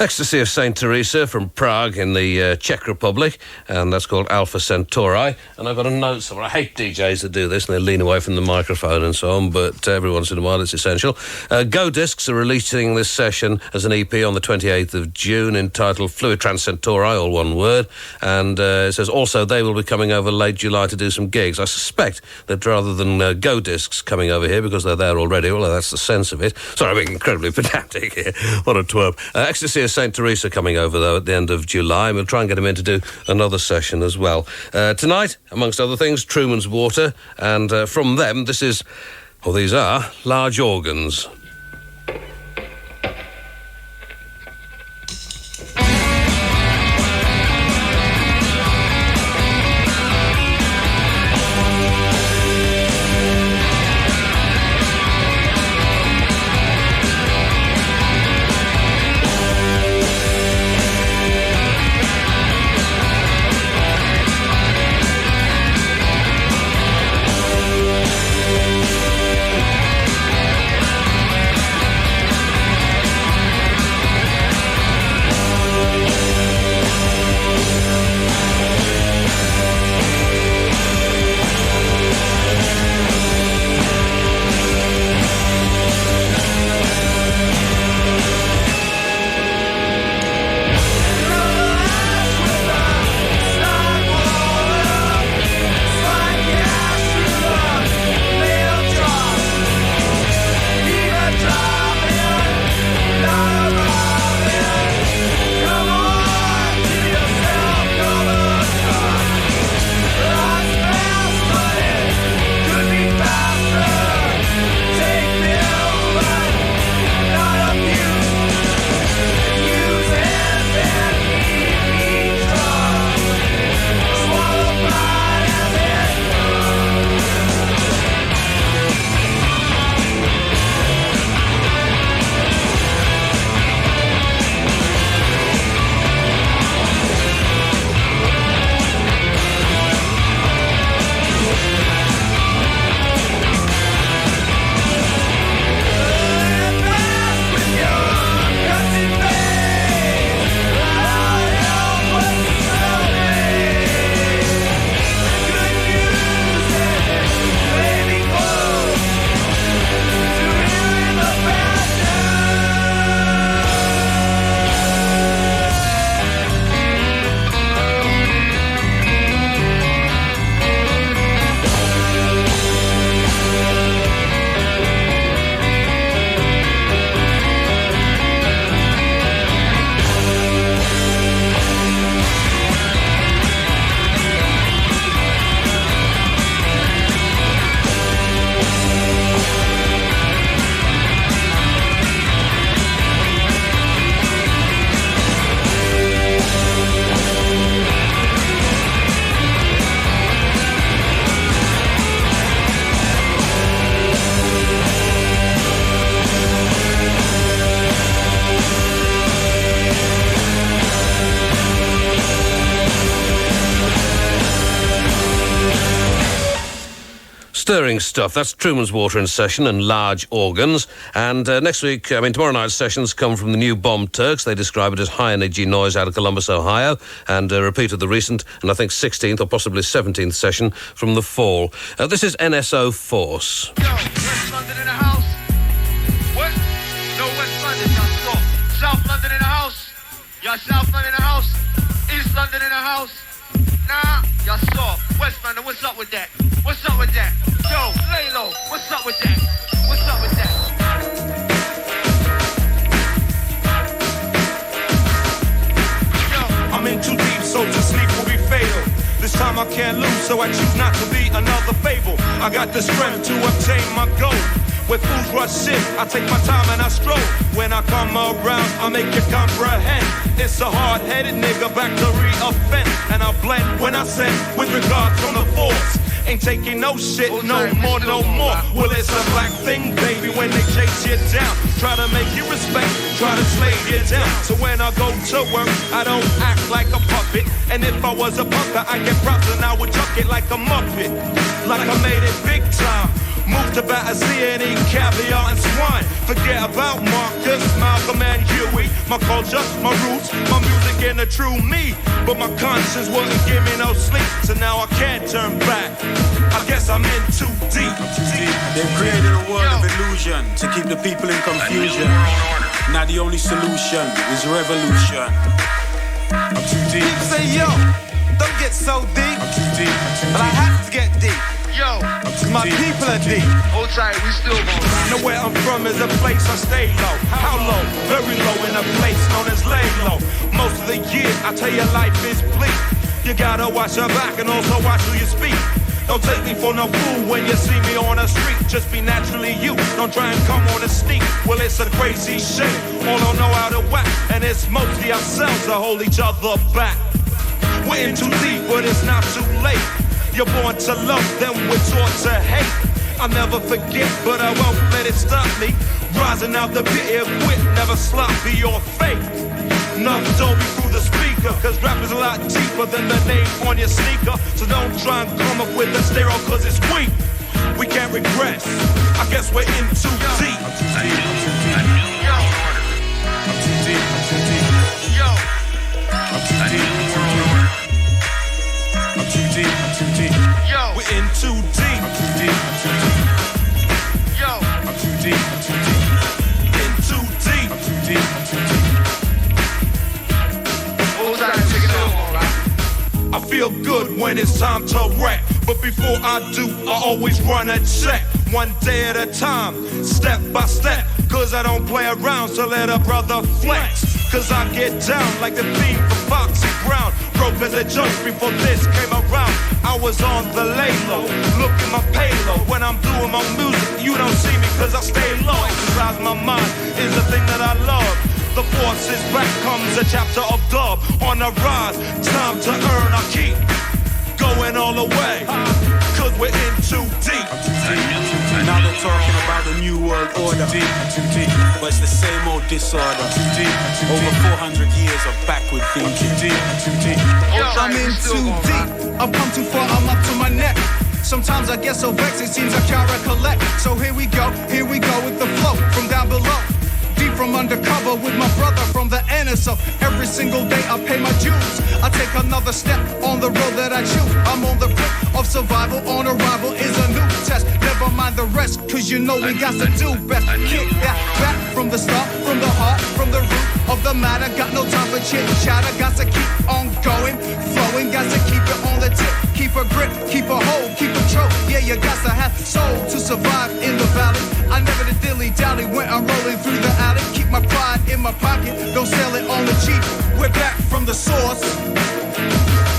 Ecstasy of St. Theresa from Prague in the Czech Republic, and that's called Alpha Centauri. And I've got a note somewhere. I hate DJs that do this and they lean away from the microphone and so on, but every once in a while it's essential. Go Discs are releasing this session as an EP on the 28th of June entitled Fluid Trans Centauri, all one word, and it says also they will be coming over late July to do some gigs. I suspect that rather than Go Discs coming over here because they're there already, although that's the sense of it. Sorry, I'm being incredibly pedantic here. What a twerp. Ecstasy of St. Theresa coming over, though, at the end of July, and we'll try and get him in to do another session as well. Tonight, amongst other things, Trumans Water, and from them, these are Large Organs. Stirring stuff. That's Trumans Water in Session and Large Organs. And next week, tomorrow night's sessions come from the new Bomb Turks. They describe it as high energy noise out of Columbus, Ohio, and repeated the recent and I think 16th or possibly 17th session from the Fall. This is NSO Force. Yo, West London in the house. What? No, West London, y'all stop. South London in the house. Y'all South London in the house. East London in the house. Nah, y'all soft. West London, what's up with that? What's up with that? Yo, lay low. What's up with that? What's up with that? I'm in too deep, so to sleep will be fatal. This time I can't lose, so I choose not to be another fable. I got the strength to obtain my goal. Where fools rush in, I take my time and I stroll. When I come around, I make you comprehend. It's a hard-headed nigga back to re-offend. And I blend when I send, with regard from the force. Ain't taking no shit, no more, no more. Well, it's a black thing, baby, when they chase you down. Try to make you respect, try to slave you down. So when I go to work, I don't act like a puppet. And if I was a puppet, I get props and I would chuck it like a muppet. Like I made it big time. Move to Battersea and eat caviar and swine. Forget about Marcus, Malcolm and Huey. My culture, my roots, my music and the true me. But my conscience wouldn't give me no sleep, so now I can't turn back. I guess I'm in too deep. They've created a world of illusion to keep the people in confusion. Now the only solution is revolution. I'm too deep. People say, yo, don't get so deep. I'm too deep. But I have to get deep. Yo, my people are deep. Hold tight, we still gon' ride. Know where I'm from is a place I stay low. How low? Very low in a place known as lay low. Most of the year, I tell you, life is bleak. You gotta watch your back and also watch who you speak. Don't take me for no fool when you see me on the street. Just be naturally you. Don't try and come on a sneak. Well, it's a crazy shit. All don't know how to whack. And it's mostly ourselves that hold each other back. We're in too deep, but it's not too late. You're born to love, then we're taught to hate. I'll never forget, but I won't let it stop me. Rising out the pit, quit, never sloppy or fake. Nothing told me through the speaker, cause rap is a lot deeper than the name on your sneaker. So don't try and come up with a stereo, cause it's weak. We can't regress, I guess we're in too deep. I'm too deep. Yo, I'm too deep. I'm too deep, I'm too deep. Yo, we're in too deep. I'm too deep, I'm too deep. Yo, I'm too deep, I'm too deep. In too deep. I'm too deep, I'm too deep. hold tight, check it out. I feel good when it's time to wreck. But before I do, I always run a check. One day at a time, step by step. Cause I don't play around, so let a brother flex. Cause I get down like the theme for Foxy Brown. Broke as a joke before this came around. I was on the lay-low, look at my payload. When I'm doing my music, you don't see me cause I stay low. Exercise my mind is the thing that I love. The force is back, comes a chapter of dub. On the rise, time to earn our keep. Going all the way, cause we're in too deep. Now they're talking about the new world order. Too deep. But it's the same old disorder. Too deep. Over 400 years of backward thinking. Too deep. I'm in too deep. I've come too far, I'm up to my neck. Sometimes I get so vexed, it seems I can't recollect. So here we go with the flow from down below. Deep from undercover with my brother from the NSO. Every single day I pay my dues. I take another step on the road that I choose. I'm on the brink of survival. On arrival is a new test. Never mind the rest, cause you know we got to do best. Kick that back from the start, from the heart, from the root of the matter. Got no time for chit chatter. Got to keep on going, flowing. Got to keep it on the tip. Keep a grip, keep a hold, keep control. Yeah, you got to have soul to survive in the valley. I never did dilly-dally when I'm rolling through the alley. Keep my pride in my pocket, don't sell it on the cheap. We're back from the source,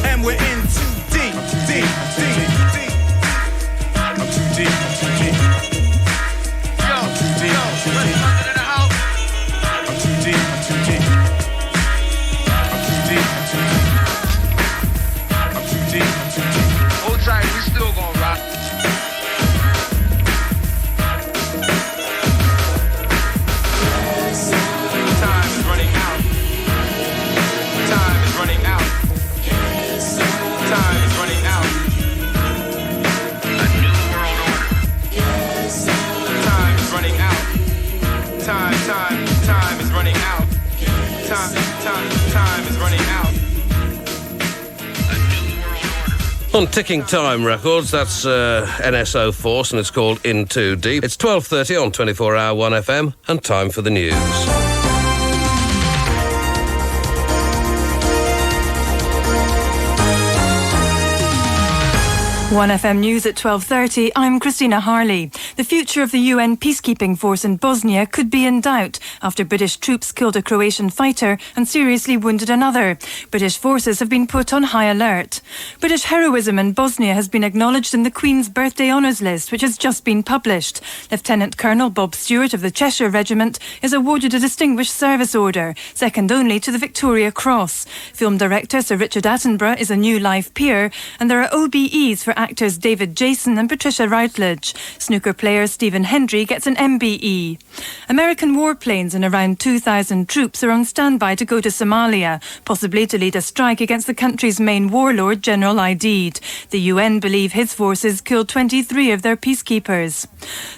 and we're in too deep, deep, deep, deep. I'm too deep, I'm too deep. Yo, I'm too deep, I'm too West deep. London in the house. I'm too deep, I'm too deep. I'm too deep, I'm too deep. I'm too deep, I'm too deep. Hold tight, we still gon' rock. Time is running out. Time is running out. Time is running out. On Ticking Time Records, that's NSO Force, and it's called In Too Deep. It's 12:30 on 24 Hour 1FM, and time for the news. 1FM News at 12:30. I'm Christina Harley. The future of the UN peacekeeping force in Bosnia could be in doubt after British troops killed a Croatian fighter and seriously wounded another. British forces have been put on high alert. British heroism in Bosnia has been acknowledged in the Queen's Birthday Honours List, which has just been published. Lieutenant Colonel Bob Stewart of the Cheshire Regiment is awarded a Distinguished Service Order, second only to the Victoria Cross. Film director Sir Richard Attenborough is a new life peer, and there are OBEs for actors David Jason and Patricia Routledge. Snooker player Stephen Hendry gets an MBE. American warplanes and around 2,000 troops are on standby to go to Somalia, possibly to lead a strike against the country's main warlord, General Aidid. The UN believe his forces killed 23 of their peacekeepers.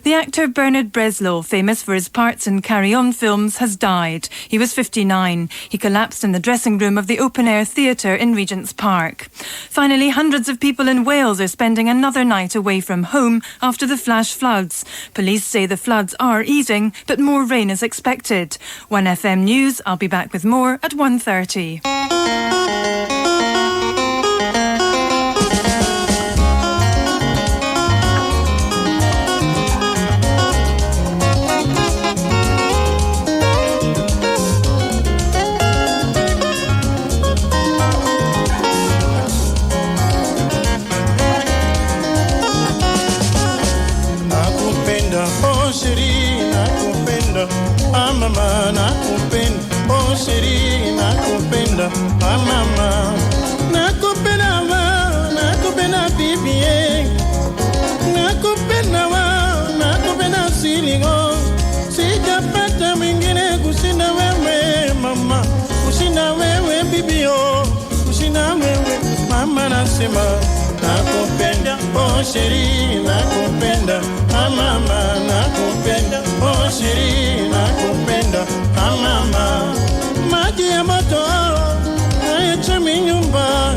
The actor Bernard Breslow, famous for his parts in Carry On films, has died. He was 59. He collapsed in the dressing room of the open-air theatre in Regent's Park. Finally, hundreds of people in Wales are spending another night away from home after the flash floods. Police say the floods are easing, but more rain is expected. 1FM News, I'll be back with more at 1:30. Mama nakupenda, oh sheri nakupenda, mama nakupenda wa, nakupenda bibi, nakupenda wa, nakupenda silingo, sijapata mwingine kushinda wewe mama, kushinda wewe bibi oh, kushinda wewe mama nasema nakupenda, oh sheri nakupenda, mama nakupenda, oh sheri nakupenda, mama. Maji ya moto hayachemi nyumba,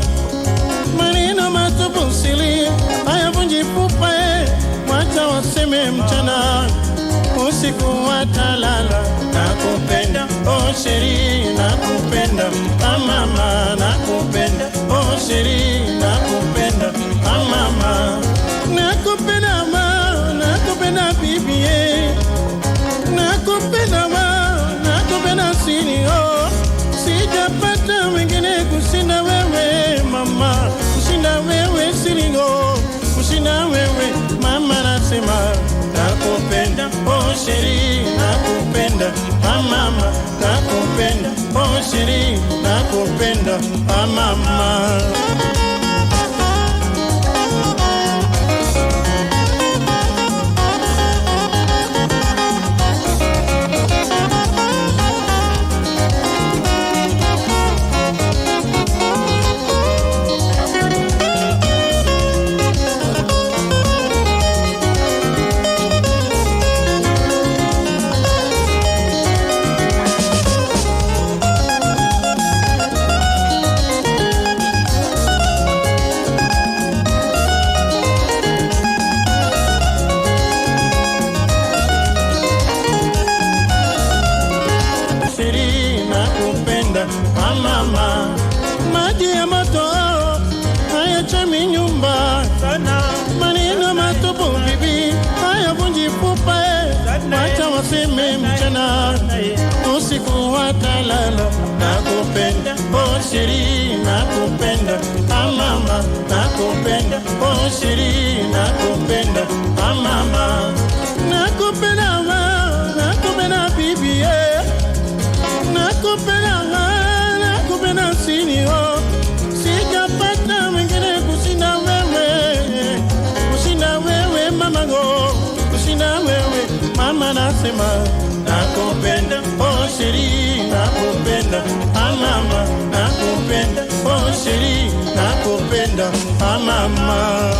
maneno matupu siri hayavunji pupa, wacha waseme mchana usiku watalala. Nakupenda, oh sheri nakupenda, mama nakupenda, oh sheri nakupenda, mama nakupenda ma, nakupenda bibi, nakupenda wa, nakupenda sini oh, sijapata mwingine kushinda wewe mama, kushinda wewe sini oh, kushinda wewe mama nasema nakupenda, oh sheri nakupenda, mama nakupenda, oh sheri nakupenda, mama. Usiku watalala, nakupenda, oh sheri nakupenda, mama nakupenda, oh sheri nakupenda, mama nakupenda wa, nakupenda bibi, nakupenda wa, nakupenda sini oh, sijapata mwingine kushinda wewe, kushinda wewe mama go, kushinda wewe mama nasema nakupenda, oh sheri nakupenda, mama nakupenda, oh sheri nakupenda, mama.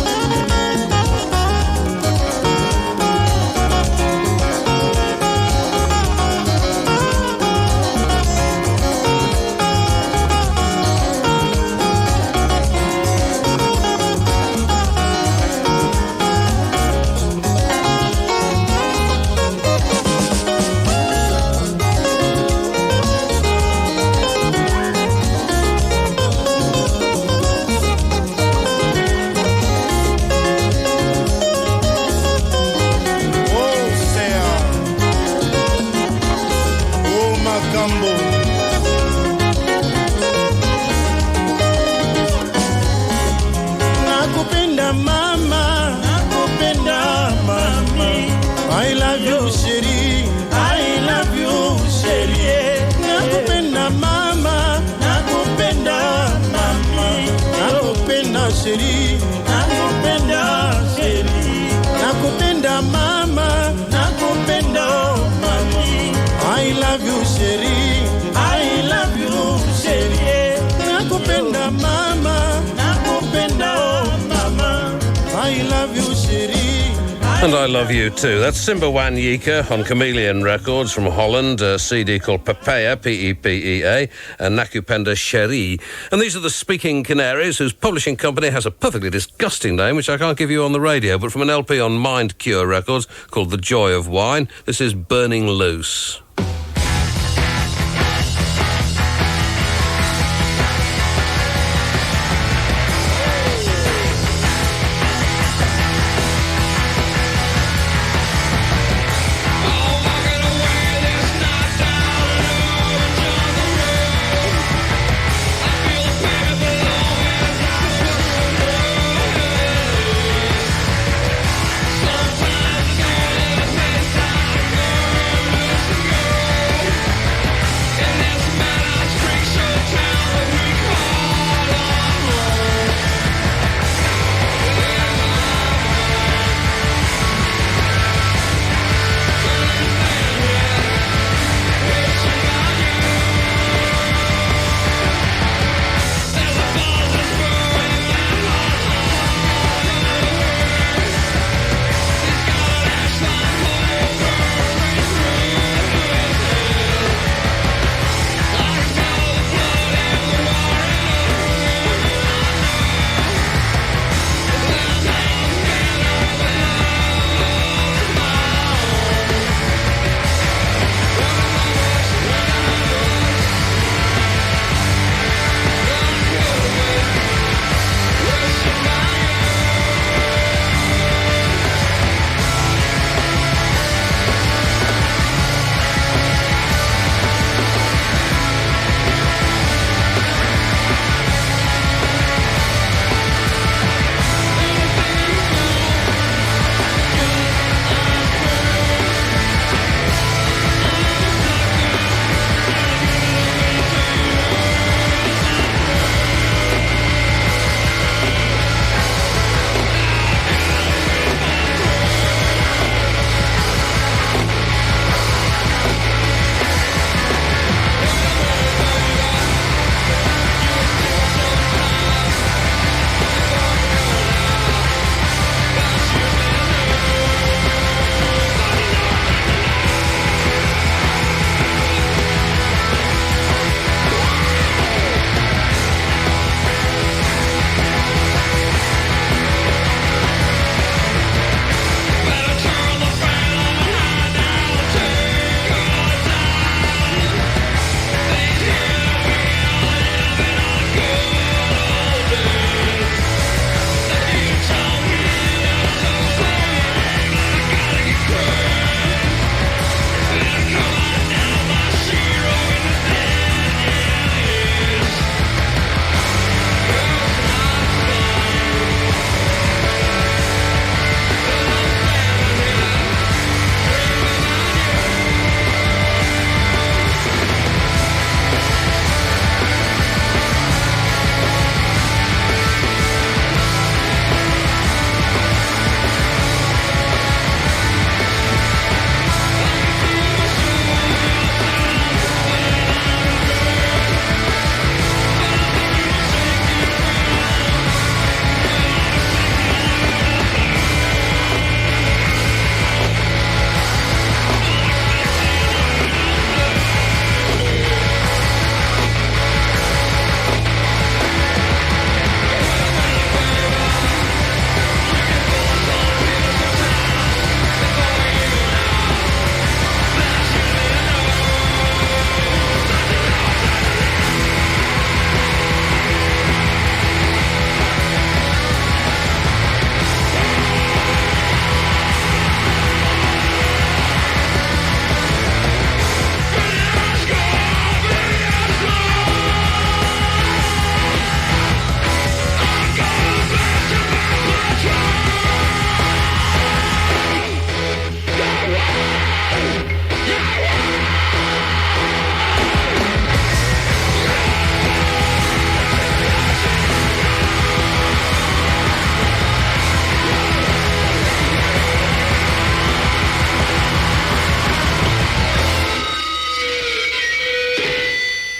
sheri, nakupenda sheri, nakupenda mama, nakupenda mami. I love you sheri, I love you sheri, nakupenda mama, nakupenda mama. I love you sheri. And I love you too. That's Simba Wanyika on Chameleon Records from Holland, a CD called Papaya, P-E-P-E-A, and Nakupenda Sheri. And these are the Speaking Canaries, whose publishing company has a perfectly disgusting name, which I can't give you on the radio, but from an LP on Mind Cure Records called The Joy of Wine, this is Burning Loose. Sometimes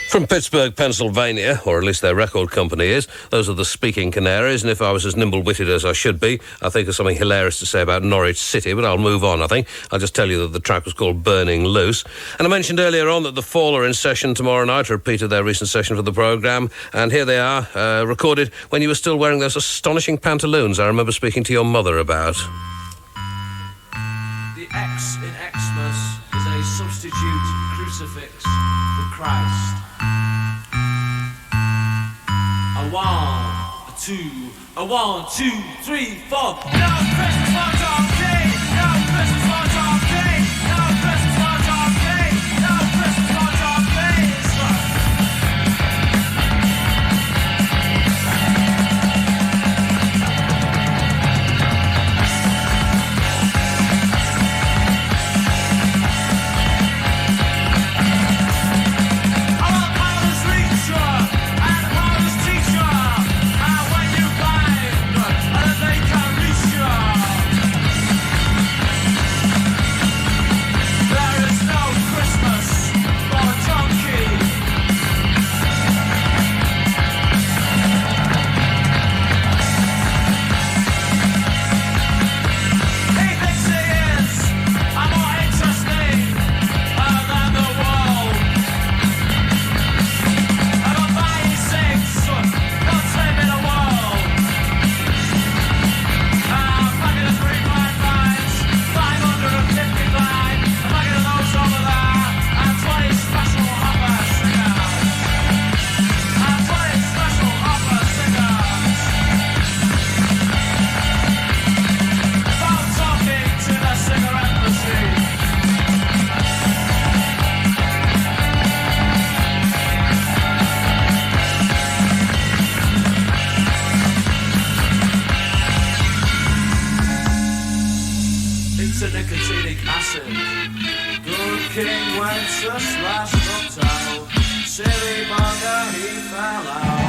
From Pittsburgh, Pennsylvania, or at least their record company is. Those are the Speaking Canaries, and if I was as nimble-witted as I should be, I think there's something hilarious to say about Norwich City, but I'll move on, I think. I'll just tell you that the track was called Burning Loose. And I mentioned earlier on that the Fall are in session tomorrow night, repeated their recent session for the programme, and here they are, recorded when you were still wearing those astonishing pantaloons I remember speaking to your mother about. The X in Xmas is a substitute crucifix for Christ. A 1, a 2, a 1, 2, 3, 4. No Christmas for donkey. No Christmas for donkey. No Christmas for donkey. No Christmas for donkeys. Nicotinic acid. Good King Wenceslas last hotel. Silly bugger, he fell out.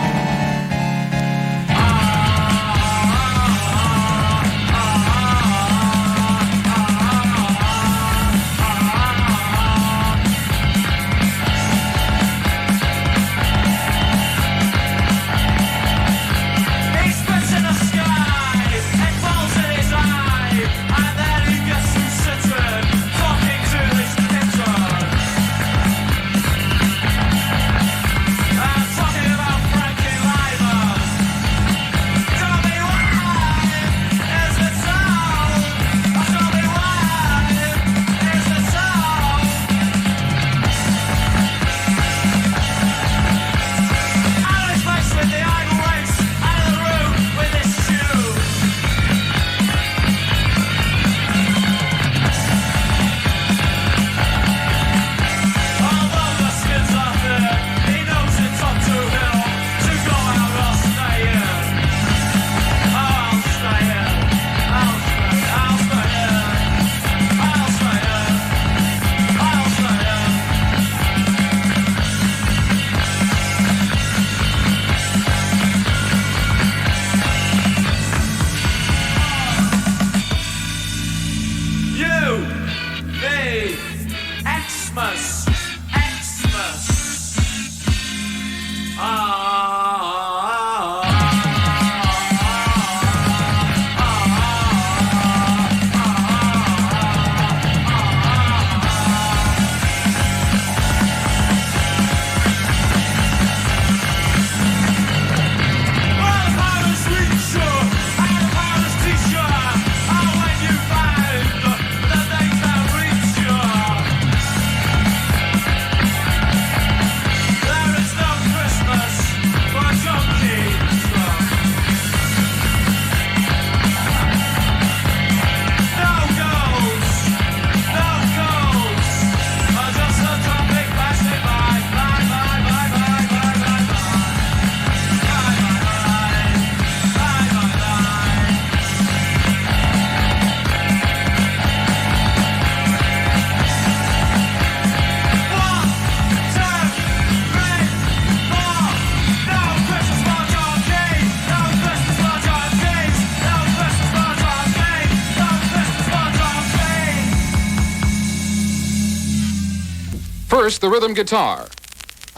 First, the rhythm guitar.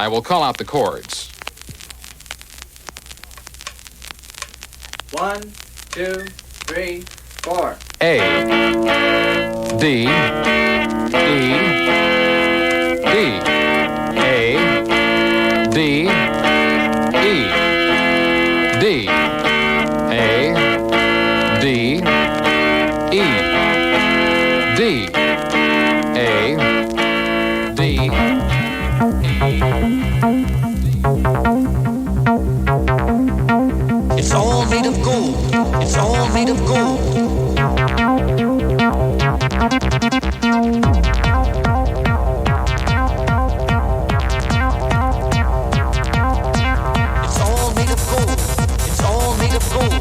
I will call out the chords. 1, 2, 3, 4. A, D, E, D, A, D, E, D, A, D, E, D, A, D, It's all made of gold. It's all made of gold. It's all made of gold. It's all made of gold.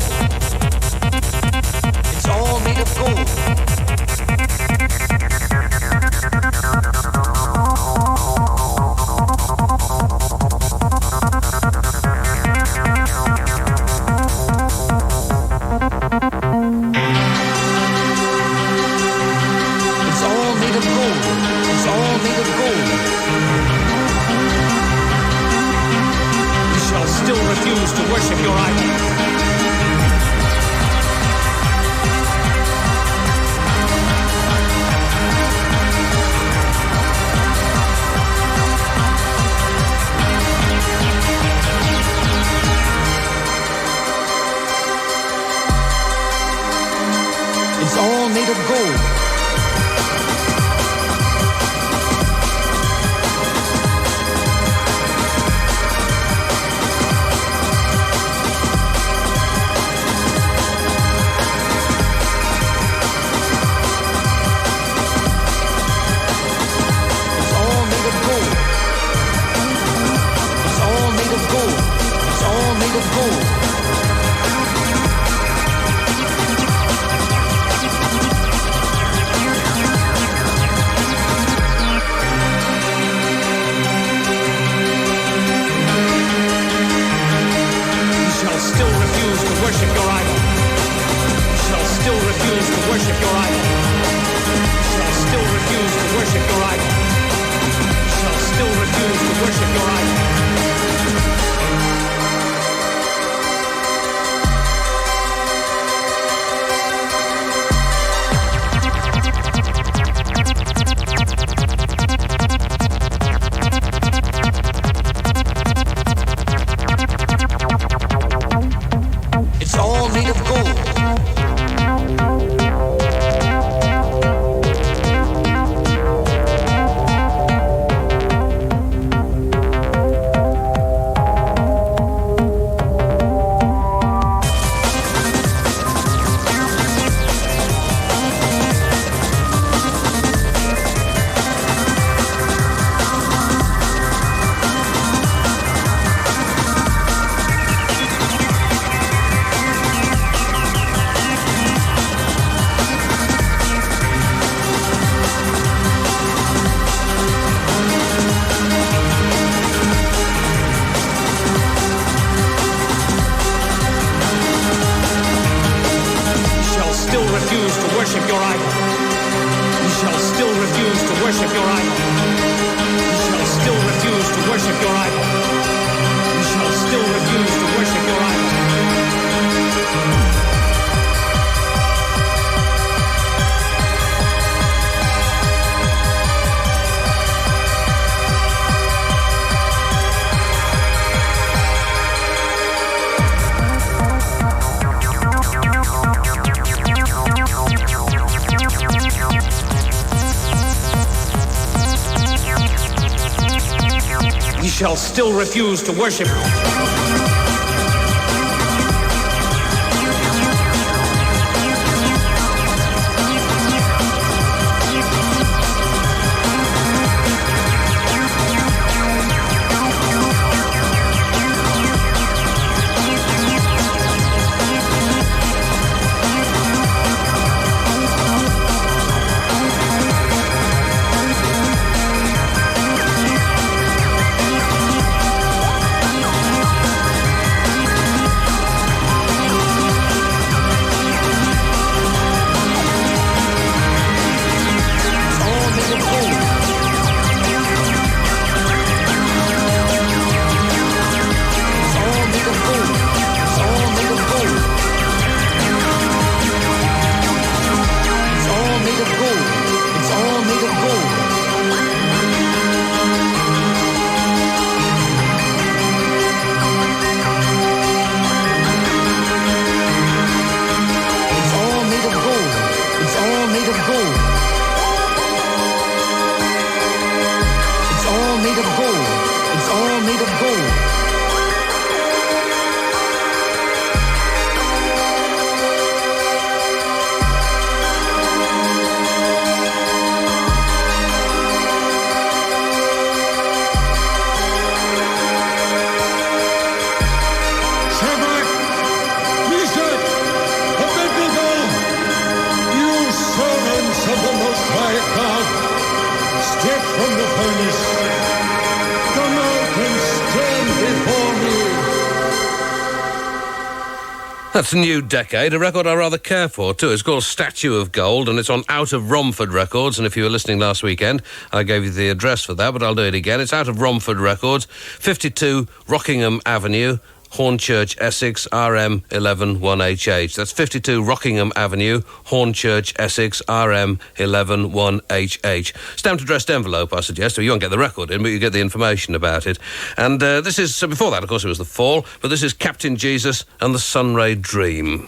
It's all made of gold. It's all made of gold. It's all made of gold. We shall still refuse to worship your idol. It's all made of gold. It's all made of gold. It's all made of gold. It's all made of gold. Still refuse to worship your idol. Shall still refuse to worship your idol. Shall still refuse to worship your idol. Shall still refuse to worship your idol. It's all made of gold. Worship your idol. We shall still refuse to worship your idol. We shall still refuse to worship your idol. We shall still refuse to worship your idol. We shall still refuse to worship. from the furnace. Come out and stand before me. That's a New Decade, a record I rather care for too. It's called Statue of Gold and it's on Out of Romford Records, and if you were listening last weekend I gave you the address for that, but I'll do it again. It's Out of Romford Records, 52 Rockingham Avenue, Hornchurch, Essex, RM 111HH. That's 52 Rockingham Avenue, Hornchurch, Essex, RM 111HH. Stamped addressed envelope, I suggest, or you won't get the record in, but you get the information about it. And this is, so before that, of course, it was The Fall, but this is Captain Jesus and the Sunray Dream.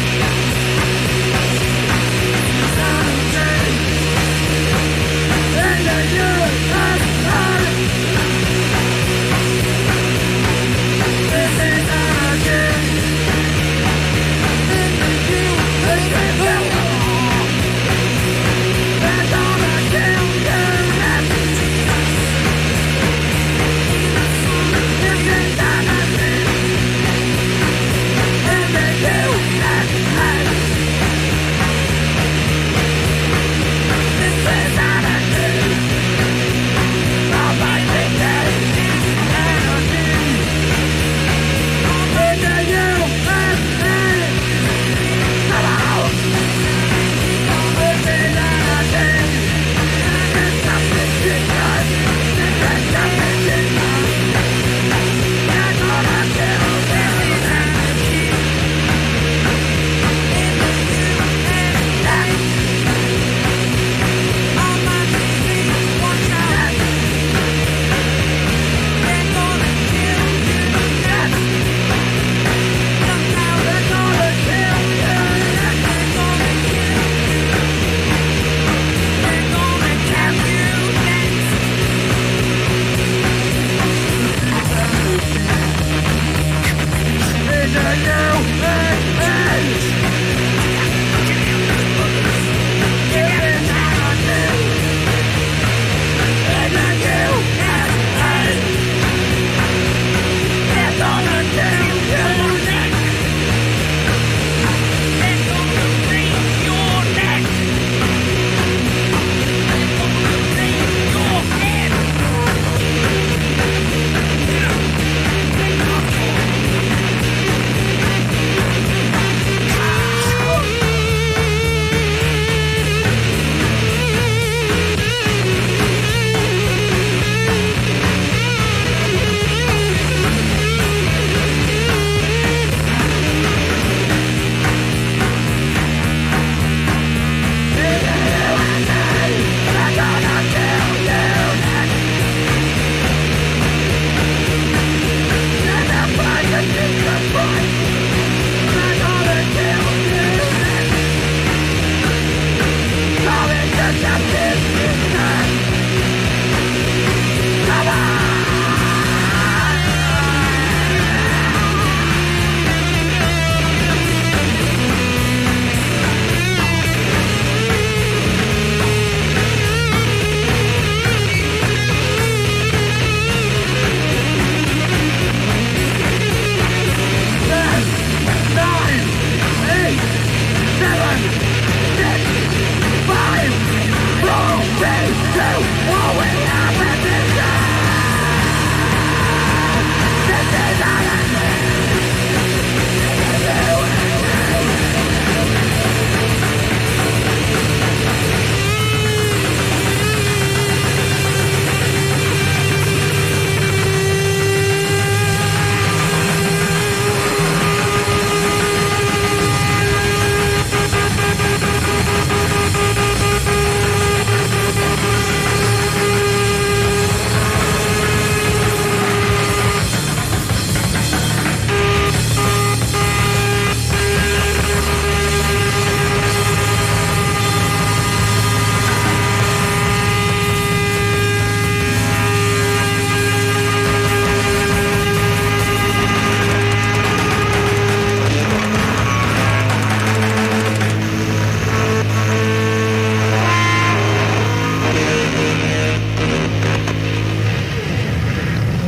Yeah.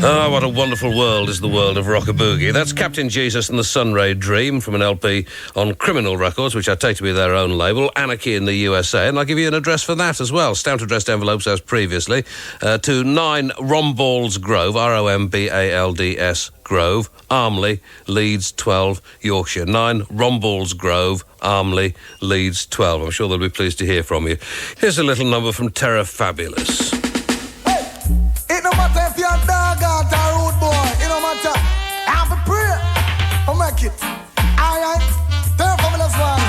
Ah, what a wonderful world is the world of Rockaboogie. That's Captain Jesus and the Sunray Dream from an LP on Criminal Records, which I take to be their own label, Anarchy in the USA, and I'll give you an address for that as well. Stamped addressed envelopes as previously, to 9 Rombalds Grove, Rombalds Grove, Armley, Leeds 12, Yorkshire. 9 Rombalds Grove, Armley, Leeds 12. I'm sure they'll be pleased to hear from you. Here's a little number from Terra Fabulous. It no matter if you're a dog or a rude boy, it no matter. I have a prayer, I'll make it. Alright, Terra Fabulous one.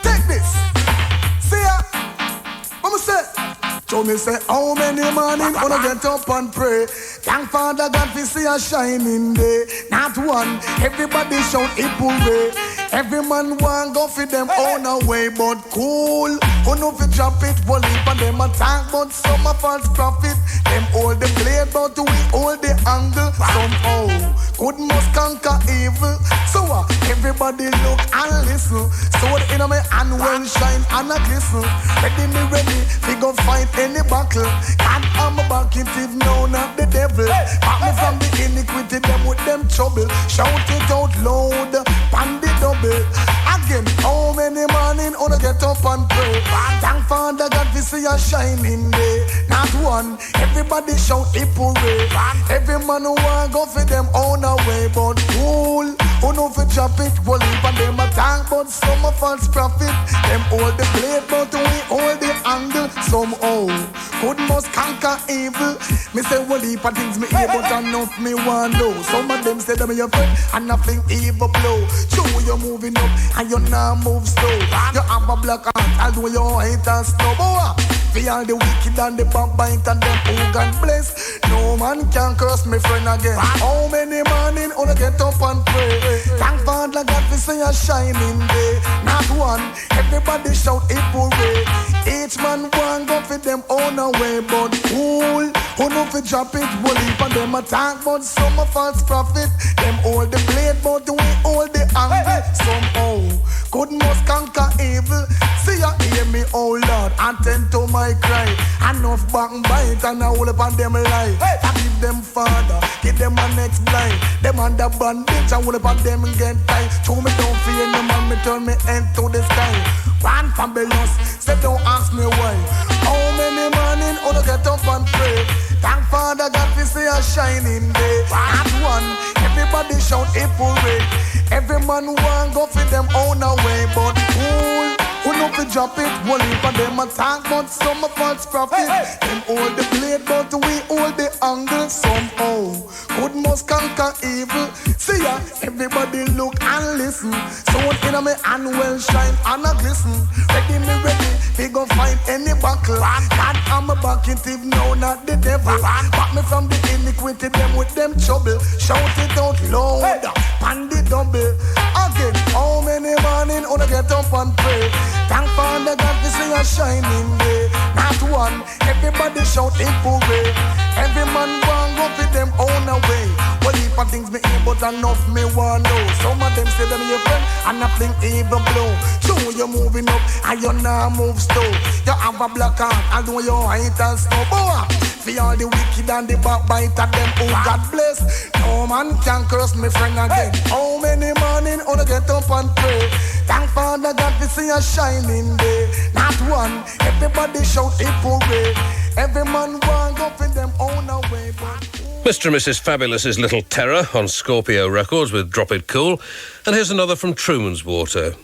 Take this. See ya. Mama say, show me say, how many morning wanna get up and pray? Thank Father God for see a shining day. Not one, everybody shout hip hooray. Every man want go for them own way, but cool. Who know fi drop it, will leap and them attack, but some a false prophet. Them hold the blade, but we hold the angle. Somehow, good must conquer evil. So everybody look and listen. Sword in my hand when shine and a glisten. Ready me ready, we go fight any battle. And I'm a back it if no, not the devil. Back me from the iniquity, them with them trouble. Shout it out loud, pan the double. Again, how many morning wanna get up and pray? Thank Father God we see a shining day. Not one, everybody shout hip hooray. Every man who want go for them own way, but cool. Who know fi drop it, will leap and them attack, but some a false prophet. Them hold the blade, but we hold the angle. Somehow, good must conquer evil. Me say will leap and things me hear, but enough me want know. Some of them say that me your friend, and nothing evil blow. Show you moving up, and you now move slow. You have a black heart, although you hate and snow. For all the wicked and the backbite and them who God bless. No man can curse me friend again. How many morning wanna get up and pray? Thank Father God for say a shining day. Not one, everybody shout hip hooray. Each man want go for them own way, but cool. Who know fi drop it, will leap and them attack, but some a false prophet. Them hold the blade, but we hold the angle. Somehow, good must conquer evil. See ya, hear me, oh Lord, attend to my cry. Enough back and bite and I hold up on them lie. I give them father, give them a next blind. Them under bandage, I hold up on them and get tight. Show me don't fear no man, me turn me head to the sky. One fabulous, say don't ask me why. How many morning wanna get up and pray? Thank Father God we see a shining day. Not one, everybody shout hip hooray. Every man want go for them own way, but cool. Who know fi drop it, will leap and them attack, but some a false prophet. Them hold the blade, but we hold the angle. Somehow, good must conquer evil. See ya, everybody look and listen. So in a me hand well shine and a glisten. Ready me ready, we go fight any battle. God I'm a back it if no not the devil. Back me from the iniquity, them with them trouble. Shout it out loud, pan the double. Again, how many morning wanna get up and pray? Thank Father God we see a shining day. Not one, everybody shout hip hooray. Every man want go for them own way. Well, heap of things me hear, but enough me want know. Some of them say them your friend, and nothing even blow. Show you moving up, and you now move slow. You have a black heart, although you hate and snow. For all the wicked and the backbite of them who God bless. No man can curse me friend again. How many morning wanna get up and pray? Thank Father God we see a shining day. Not one, everybody shout hip hooray. Every man want go for them own way, but Mr. and Mrs. Fabulous's Little Terror on Scorpio Records with Drop It Cool. And here's another from Trumans Water.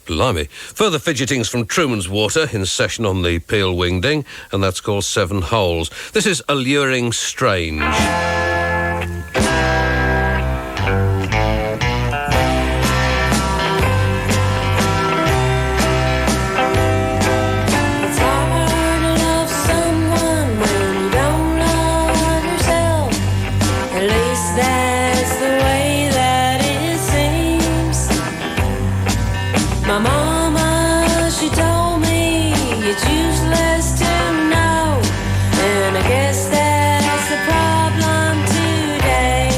Blimey. Further fidgetings from Truman's Water in session on the Peel Wingding, and that's called Seven Holes. This is Alluring Strange. My mama, she told me it's useless to know, and I guess that's the problem today.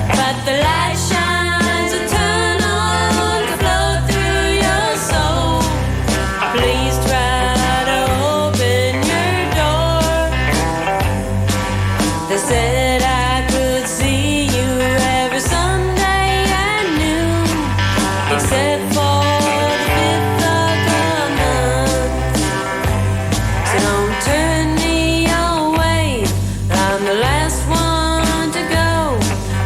But the light shines eternal to flow through your soul. Please try to open your door. They said I could see you every Sunday at noon, except for the 5th of the month. So don't turn me away, I'm the last one to go,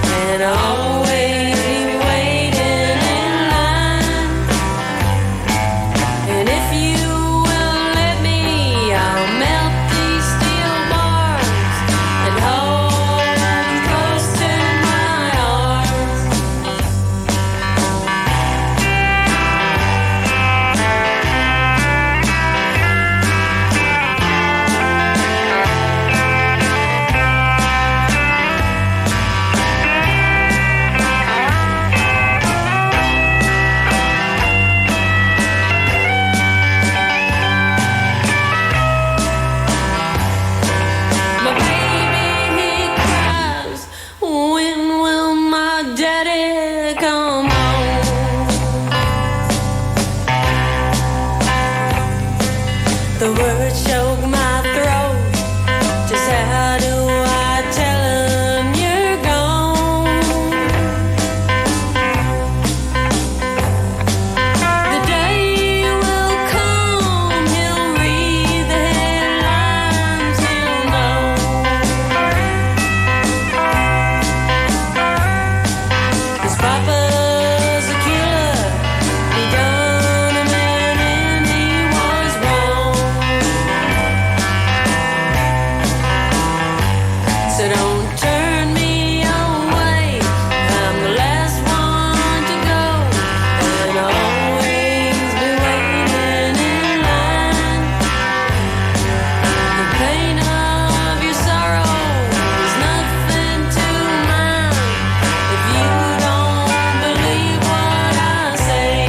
and I'll always be waiting in line. And if you will let me, I'll melt these steel bars and hold you close to my arms. My baby, he cries, when will my daddy come home? The words choke my throat, just how do I tell him you're gone? The day will come, he'll read the headlines, he'll know his papa's a killer, he done a man and he was wrong. So don't turn me away, I'm the last one to go, and I'll always be waiting in line. The pain of your sorrow is nothing to mine, if you don't believe what I say.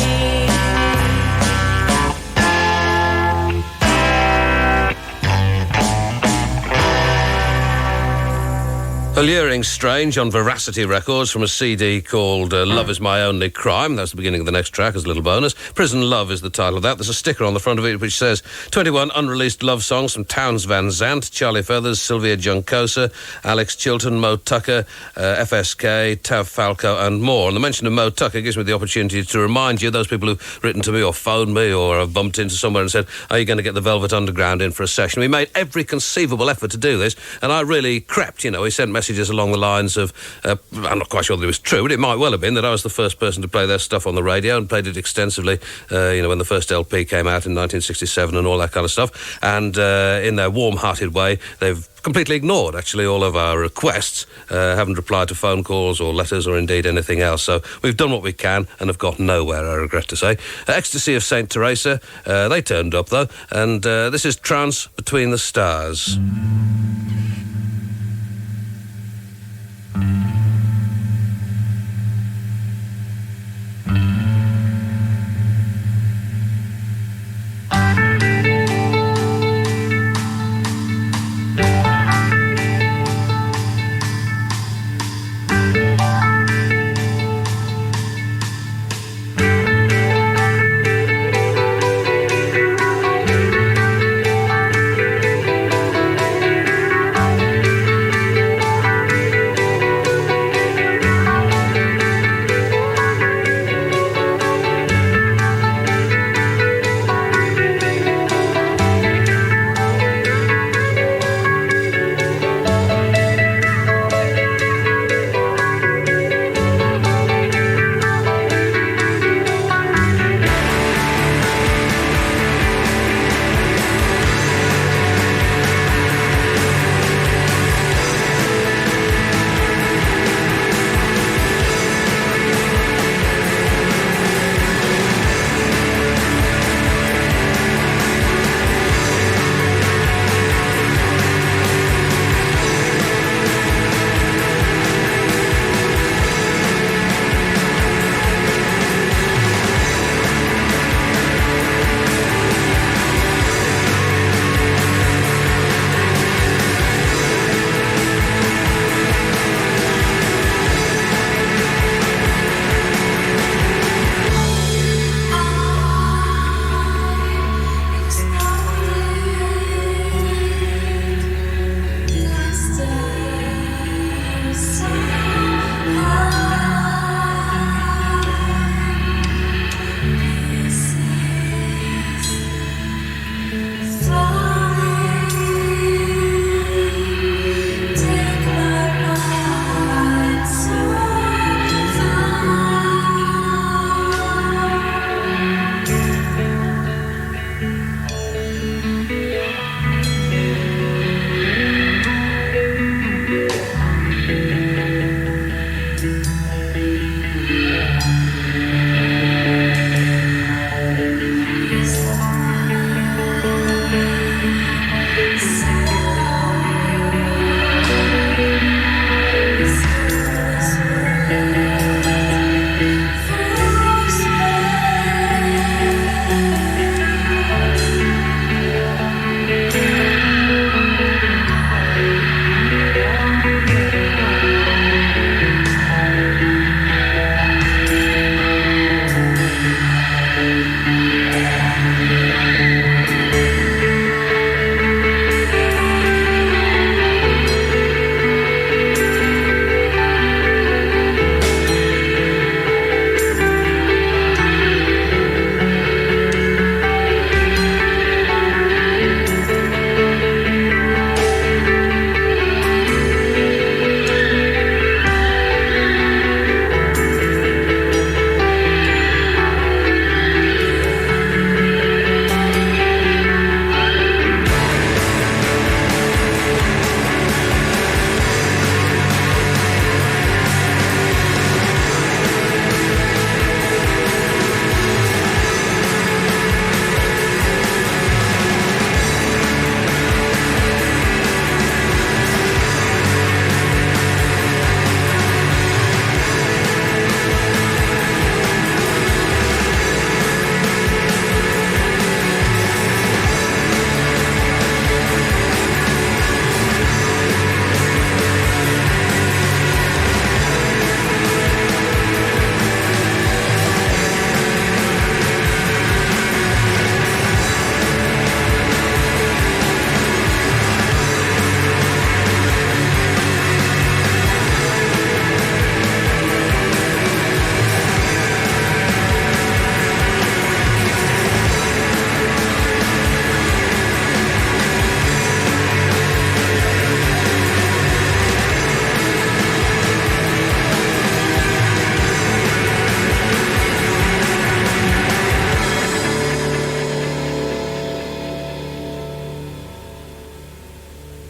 Alluring Strange on Veracity Records from a CD called Love Is My Only Crime. That's the beginning of the next track as a little bonus. Prison Love is the title of that. There's a sticker on the front of it which says 21 unreleased love songs from Townes Van Zandt, Charlie Feathers, Sylvia Juncosa, Alex Chilton, Mo Tucker, FSK, Tav Falco and more. And the mention of Mo Tucker gives me the opportunity to remind you, those people who've written to me or phoned me or have bumped into somewhere and said, are you going to get the Velvet Underground in for a session? We made every conceivable effort to do this, and I really crept, you know. He sent messages along the lines of, I'm not quite sure that it was true, but it might well have been that I was the first person to play their stuff on the radio and played it extensively, when the first LP came out in 1967 and all that kind of stuff. And in their warm-hearted way, they've completely ignored, actually, all of our requests, haven't replied to phone calls or letters or indeed anything else. So we've done what we can and have got nowhere, I regret to say. Ecstasy of St. Theresa, they turned up, though, and this is Trance Between the Stars.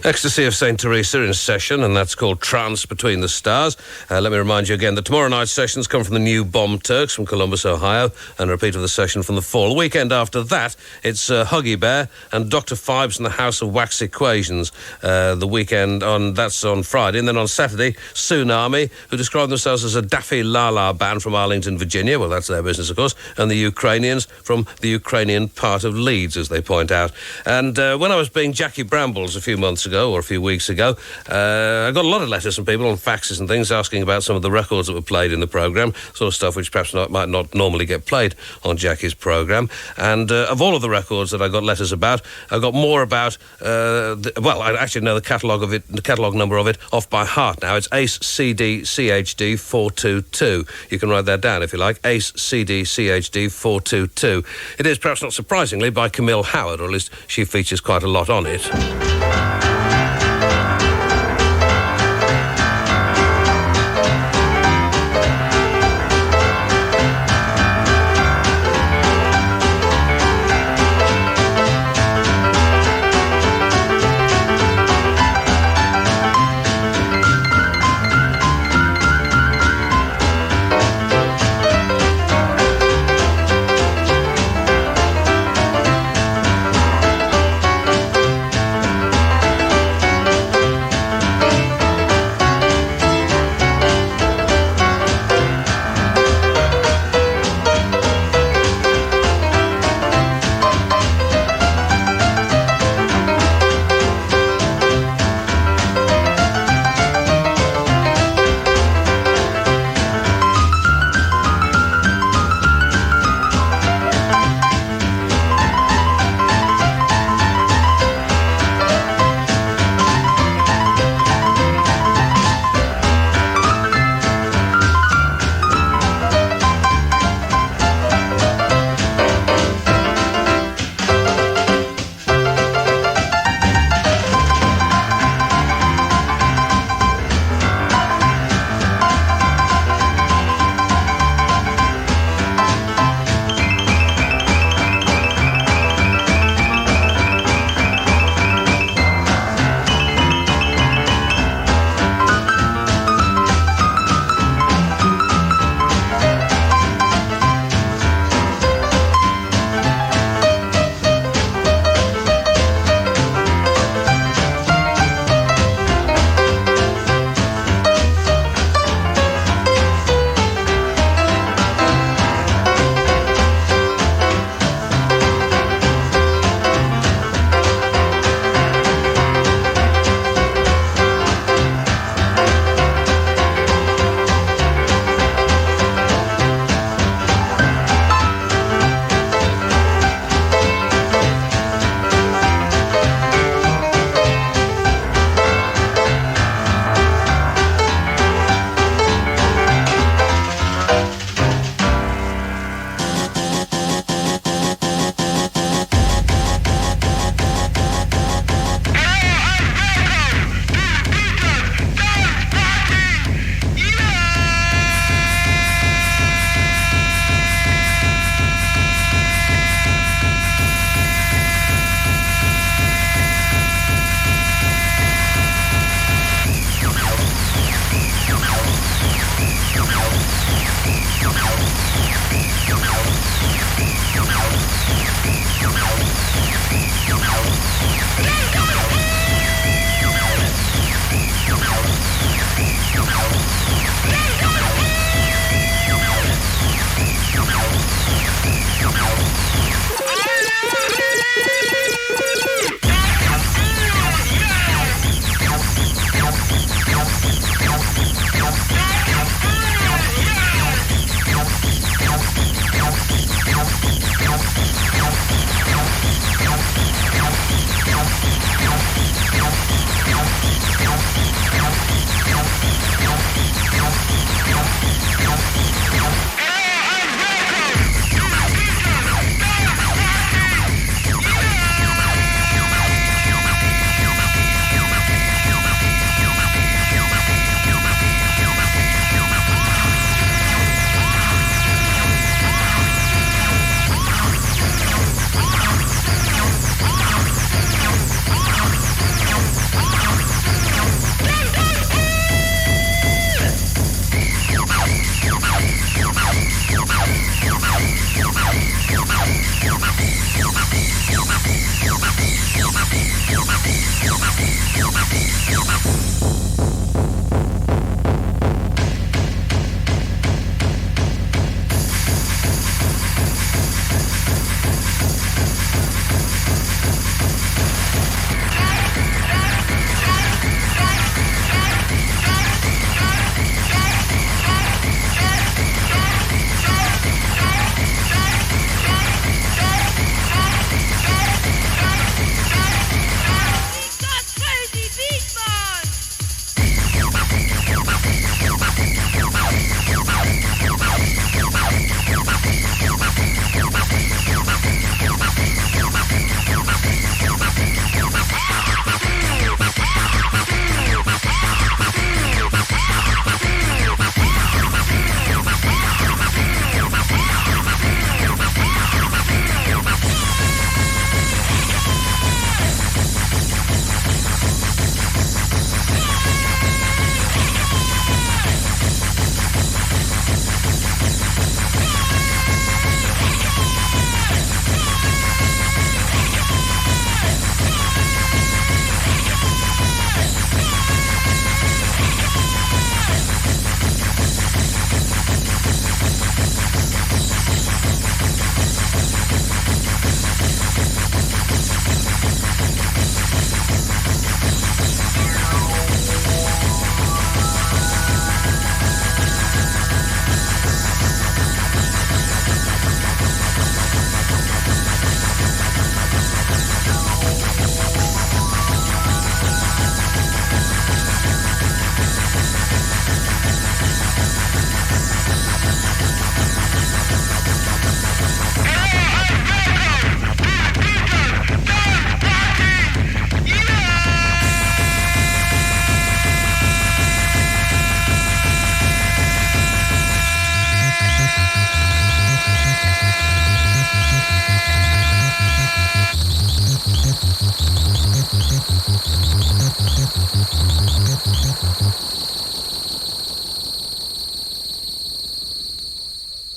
Ecstasy of St. Theresa in session, and that's called Trance Between the Stars. Let me remind you again that tomorrow night's sessions come from the new Bomb Turks from Columbus, Ohio, and a repeat of the session from the fall. The weekend after that, it's Huggy Bear and Dr. Fibes and the House of Wax Equations. The weekend that's on Friday, and then on Saturday, Tsunami, who describe themselves as a Daffy Lala band from Arlington, Virginia. Well, that's their business, of course, and the Ukrainians from the Ukrainian part of Leeds, as they point out. And when I was being Jackie Brambles a few months ago, or a few weeks ago, I got a lot of letters from people on faxes and things asking about some of the records that were played in the programme, sort of stuff which perhaps might not normally get played on Jackie's programme. And of all of the records that I got letters about, I got more about, I actually know the catalogue number of it off by heart now. It's Ace CD CHD 422. You can write that down if you like, Ace CD CHD 422. It is, perhaps not surprisingly, by Camille Howard, or at least she features quite a lot on it.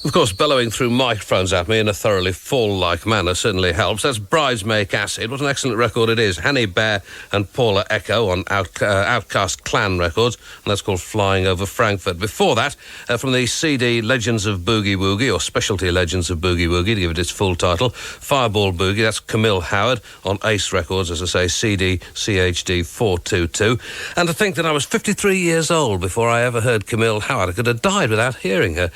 Of course, bellowing through microphones at me in a thoroughly fall-like manner certainly helps. That's Brides Make Acid. What an excellent record it is. Hanny Bear and Paula Echo on Outcast Clan Records, and that's called Flying Over Frankfurt. Before that, from the CD Legends of Boogie Woogie, or Specialty Legends of Boogie Woogie, to give it its full title, Fireball Boogie, that's Camille Howard on Ace Records, as I say, CD CHD 422. And to think that I was 53 years old before I ever heard Camille Howard. I could have died without hearing her.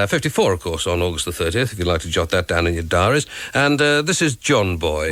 54, of course, on August the 30th, if you'd like to jot that down in your diaries. And this is John Boy.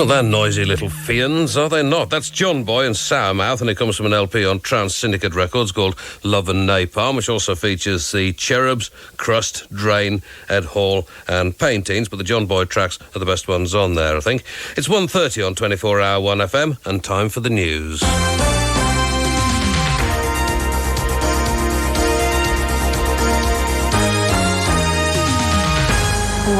Well, they're noisy little fiends, are they not? That's John Boy and Sourmouth, and it comes from an LP on Trans Syndicate Records called Love and Napalm, which also features the Cherubs, Crust, Drain, Ed Hall and Paintings, but the John Boy tracks are the best ones on there, I think. It's 1:30 on 24-hour 1FM, and time for the news.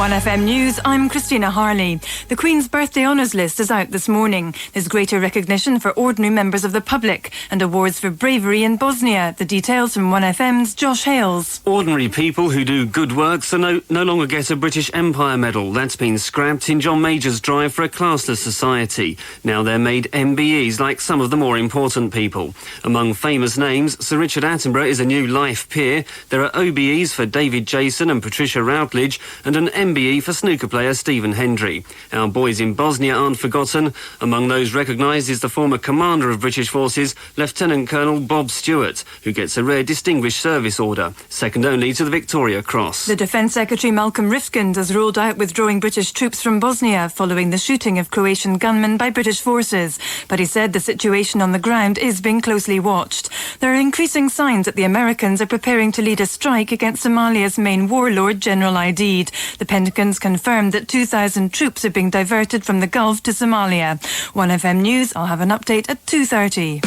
1FM News, I'm Christina Harley. The Queen's Birthday Honours list is out this morning. There's greater recognition for ordinary members of the public and awards for bravery in Bosnia. The details from 1FM's Josh Hales. Ordinary people who do good work so no longer get a British Empire Medal. That's been scrapped in John Major's drive for a classless society. Now they're made MBEs like some of the more important people. Among famous names, Sir Richard Attenborough is a new life peer. There are OBEs for David Jason and Patricia Routledge, and an MBE for snooker player Stephen Hendry. Our boys in Bosnia aren't forgotten. Among those recognised is the former commander of British forces, Lieutenant Colonel Bob Stewart, who gets a rare Distinguished Service Order, second only to the Victoria Cross. The Defence Secretary Malcolm Rifkind has ruled out withdrawing British troops from Bosnia following the shooting of Croatian gunmen by British forces. But he said the situation on the ground is being closely watched. There are increasing signs that the Americans are preparing to lead a strike against Somalia's main warlord, General Aidid. The Pentagon's confirmed that 2,000 troops are being diverted from the Gulf to Somalia. 1FM News, I'll have an update at 2:30.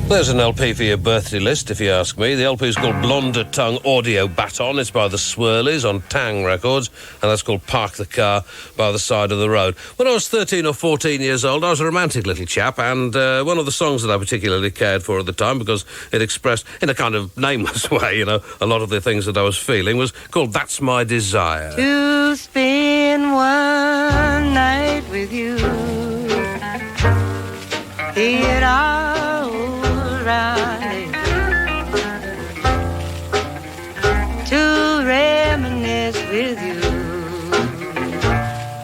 There's an LP for your birthday list, if you ask me. The LP is called Blonder Tongue Audio Baton. It's by the Swirlies on Tang Records, and that's called Park the Car by the Side of the Road. When I was 13 or 14 years old, I was a romantic little chap, and one of the songs that I particularly cared for at the time, because it expressed, in a kind of nameless way, you know, a lot of the things that I was feeling, was called That's My Desire. To spend one night with you, it all rendezvous, to reminisce with you,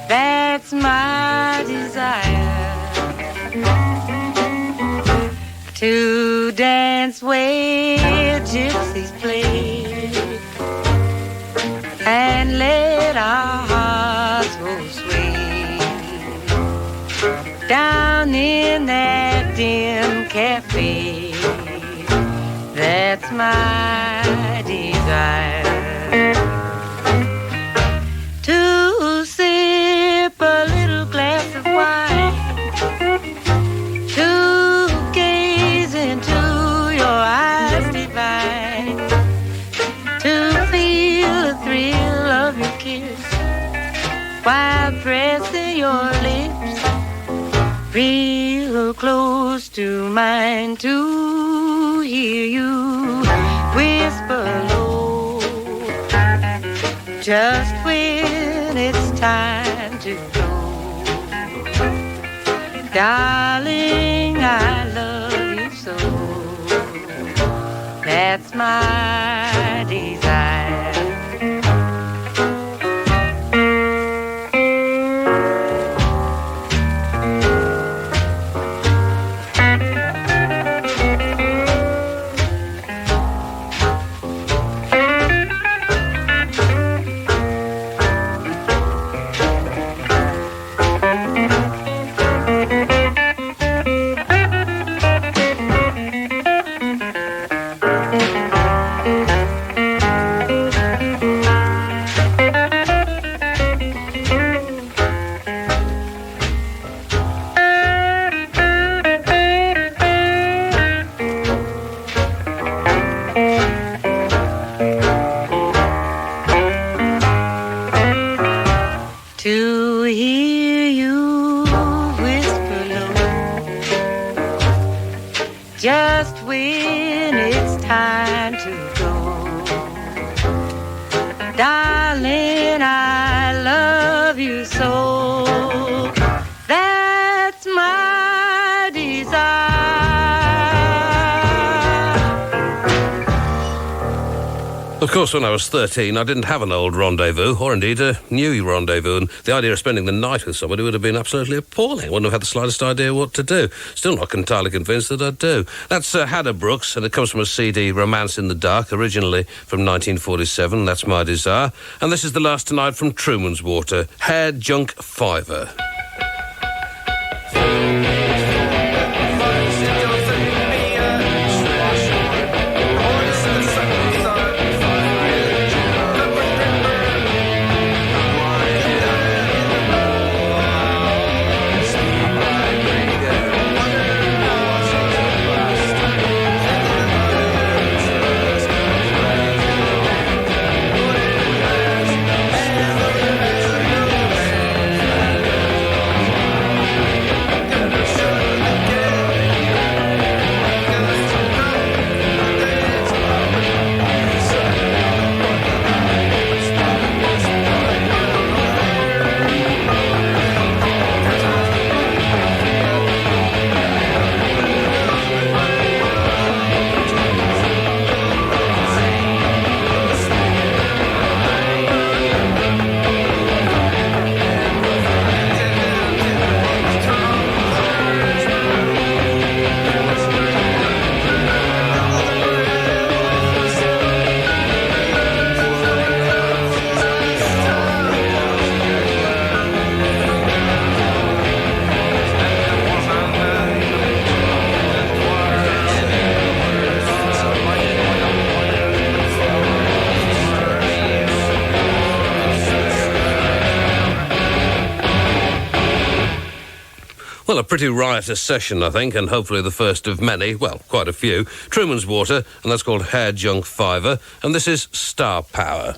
that's my desire, to dance where gypsies play and let our hearts go sway down in that dim cafe. That's my desire, to sip a little glass of wine, to gaze into your eyes divine, to feel the thrill of your kiss while pressing your lips real close to mine, to hear you whisper low just when it's time to go. Darling, I love you so. That's my desire. To hear you whisper low just when it's time to go. Darling, I love you so. That's my desire. Of course, when I was 13, I didn't have an old rendezvous, or indeed a new rendezvous, and the idea of spending the night with somebody would have been absolutely appalling. I wouldn't have had the slightest idea what to do. Still not entirely convinced that I do. That's Hannah Brooks, and it comes from a CD, Romance in the Dark, originally from 1947. That's My Desire. And this is the last tonight from Trumans Water, Hair Junk Fiver. pretty riotous session, I think, and hopefully the first of many, well, quite a few. Trumans Water, and that's called Hair Junk Fiver, and this is Star Power.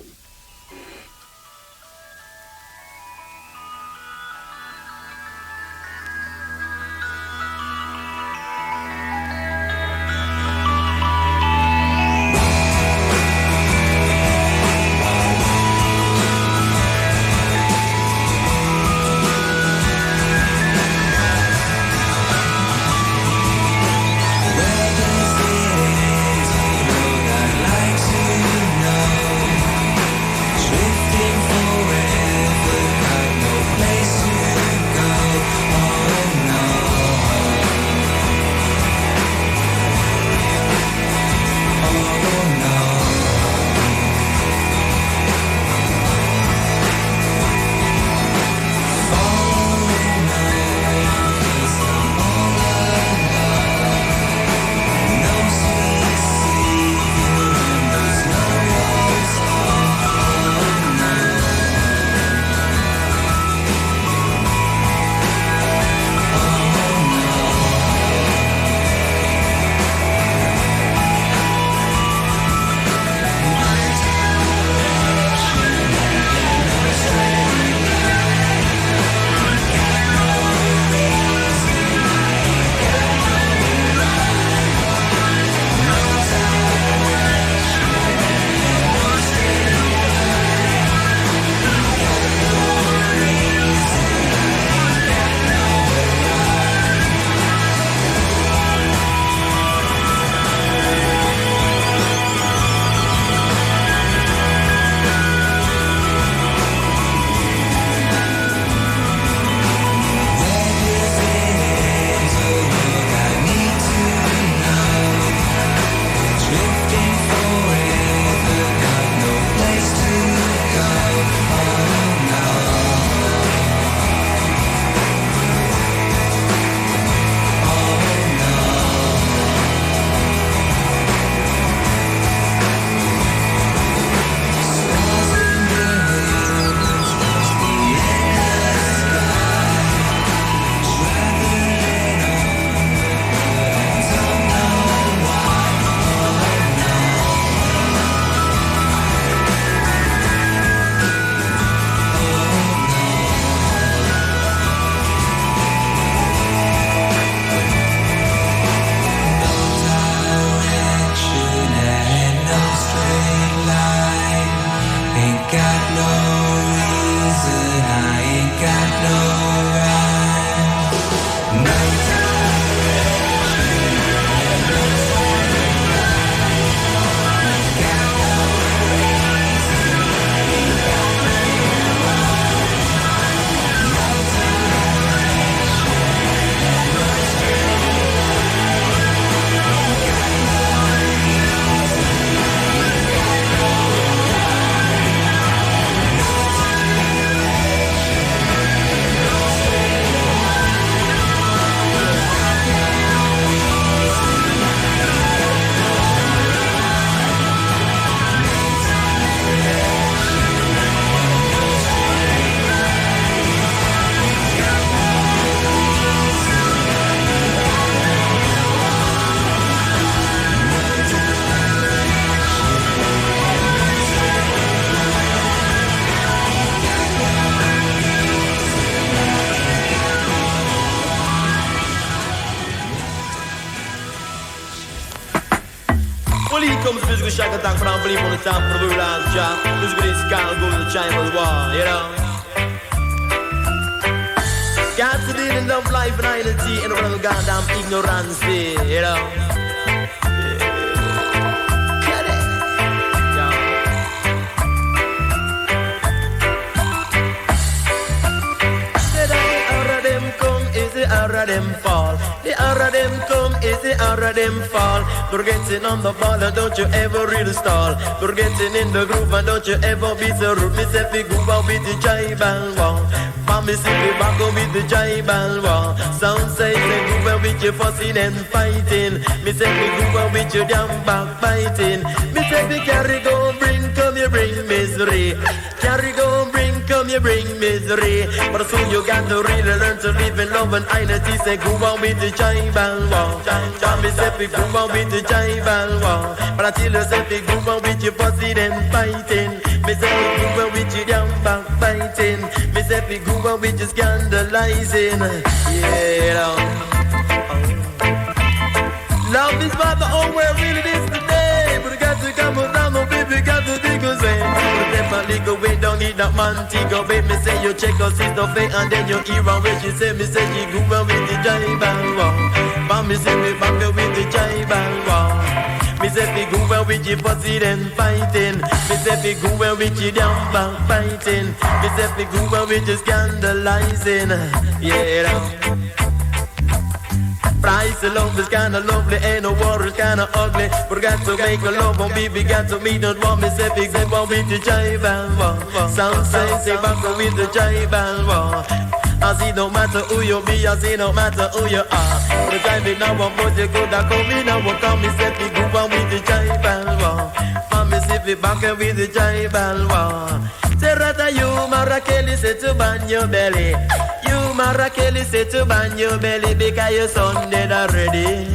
comes physical shock attack, but I don't believe on the top of the realized job. Physical is gotta go to the chamber's wall, you know. Got to deal in love, life, and identity, and a little goddamn ignorance, you know. Hour of them fall. The hour of them come is the hour of them fall. Forgetting on the ball and don't you ever really stall. Forgetting in the groove and don't you ever be so rude. Me say fi groove out with the tribal wall. For me say fi back out with the tribal wall. Sound say groove out with your fussing and fighting. Me say fi groove out with your damn backbiting. Me say fi carry go bring come you bring misery. Carry go bring come freedom, you bring misery. But soon you got to really learn to live in love and unity. Say, go on with the tribal war. John, me say, go on with the tribal war. But I tell you, say, go on with your pussy and fighting. Me say, go on with your damn back fighting. Me say, go on with your scandalizing. Yeah, love is not the whole way really is today. But you got to come down, no baby, got to dig us in. But definitely go way down, need that man, go baby. Me say you check us, it's the fate, and then you hear on where she say, me say she go on with the tribal war. But me say me back with the tribal war. Me say me go on with your pussy then fighting. Me say me go on with your damn back fighting. Me say me go on with your scandalizing. Yeah, price of love is kinda lovely, ain't no war is kinda ugly. But got to make a love on baby, got to meet that one. Me say big say one with the tribal war. Some say back with the tribal war. I see no matter who you be, I see no matter who you are. The time it now one but you could have come in and come. Me say big go on with the tribal war. For me say big back with the tribal war. Say rather you Marakeli say to ban your belly. You Marakeli say to ban your belly because your son dead already.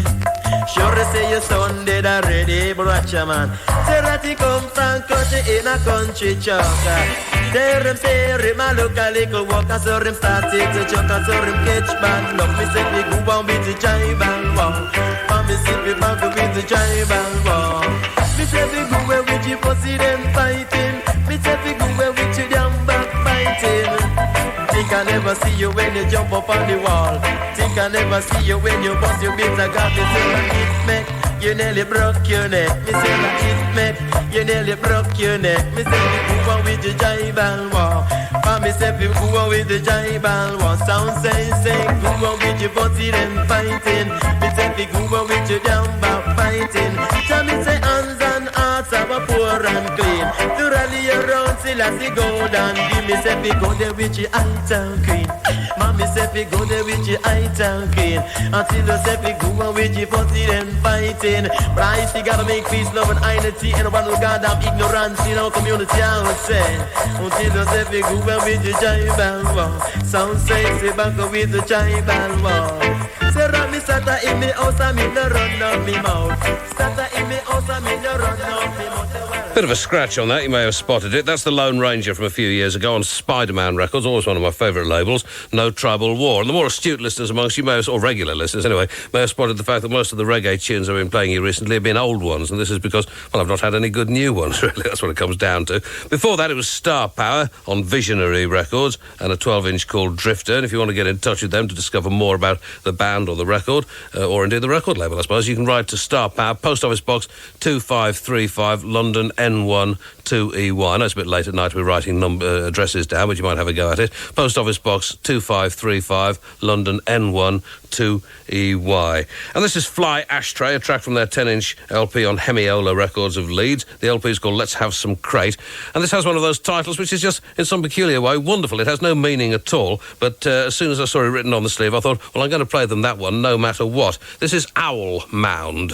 Sure say your son dead already, but watch a man. Say that he come from country in a country chuck. Tell him say him a look a little walk, I saw him started to chuck, I saw him catch bad luck. Me say me go on with the tribal war. And me say me back with the tribal war. Me say me go where with you pussy them fighting. Me say me go where with you damn back fighting. Think I never see you when you jump up on the wall. Think I never see you when you bust your bits. I got to say that it make you nearly broke your neck. Me say that it make you nearly broke your neck. Me say me go on with the tribal war. And me say me go on with the tribal war. Sound say go on with your body then fighting. Me say me go on with your damn back fighting. Tell me say hands and hearts are poor and clean. To rally around till I see gold and give me say me go there with your item queen. Mommy say me go there with your item queen. Until you say me go on with your body then fighting. But I see gotta make peace, love and unity. And one who goddamn ignorance in our community I would say. Until you say me go on with your tribal war. Sound say back with the tribal war. Say Rami Sata in me house and me no run down me mouth. Sata in me house and me no run down me mouth. Bit of a scratch on that, you may have spotted it. That's the Lone Ranger from a few years ago on Spider-Man Records, always one of my favourite labels, No Tribal War. And the more astute listeners amongst you, may have, or regular listeners anyway, may have spotted the fact that most of the reggae tunes I've been playing here recently have been old ones, and this is because, well, I've not had any good new ones, really. That's what it comes down to. Before that, it was Star Power on Visionary Records and a 12-inch called Drifter. And if you want to get in touch with them to discover more about the band or the record, or indeed the record label, I suppose, you can write to Star Power, Post Office Box 2535, London N1 2EY. I know it's a bit late at night to be writing addresses down, but you might have a go at it. Post Office Box 2535, London N1 2EY. And this is Fly Ashtray, a track from their 10-inch LP on Hemiola Records of Leeds. The LP is called Let's Have Some Crate. And this has one of those titles which is just, in some peculiar way, wonderful. It has no meaning at all, but as soon as I saw it written on the sleeve, I thought, well, I'm going to play them that one no matter what. This is Owl Mound.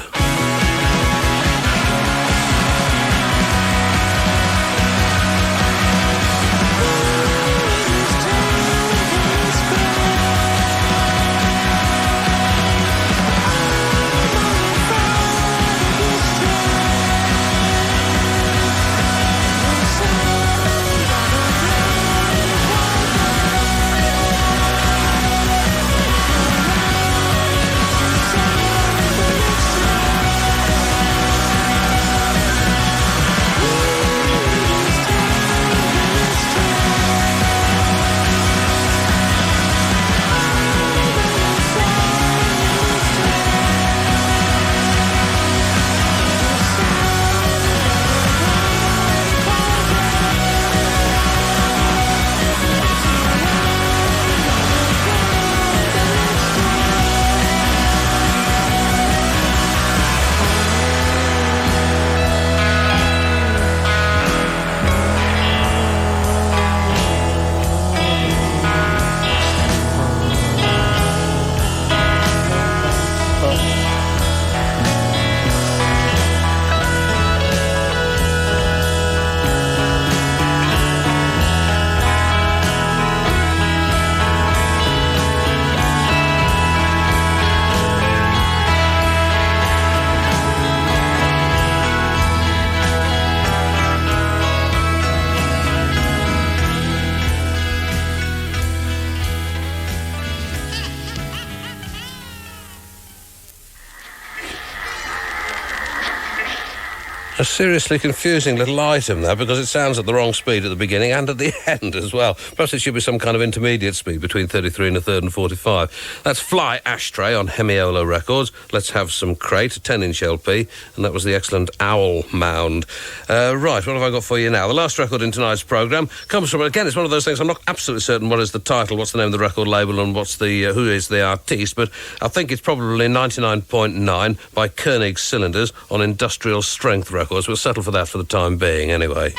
A seriously confusing little item there, because it sounds at the wrong speed at the beginning and at the end as well. Perhaps it should be some kind of intermediate speed between 33 and a third and 45. That's Fly Ashtray on Hemiolo Records. Let's Have Some Crate, a 10-inch LP, and that was the excellent Owl Mound. Right, what have I got for you now? The last record in tonight's programme comes from, again, it's one of those things, I'm not absolutely certain what is the title, what's the name of the record label, and what's the who is the artiste, but I think it's probably 99.9 by Koenig Cylinders on Industrial Strength Records. We'll settle for that for the time being, anyway.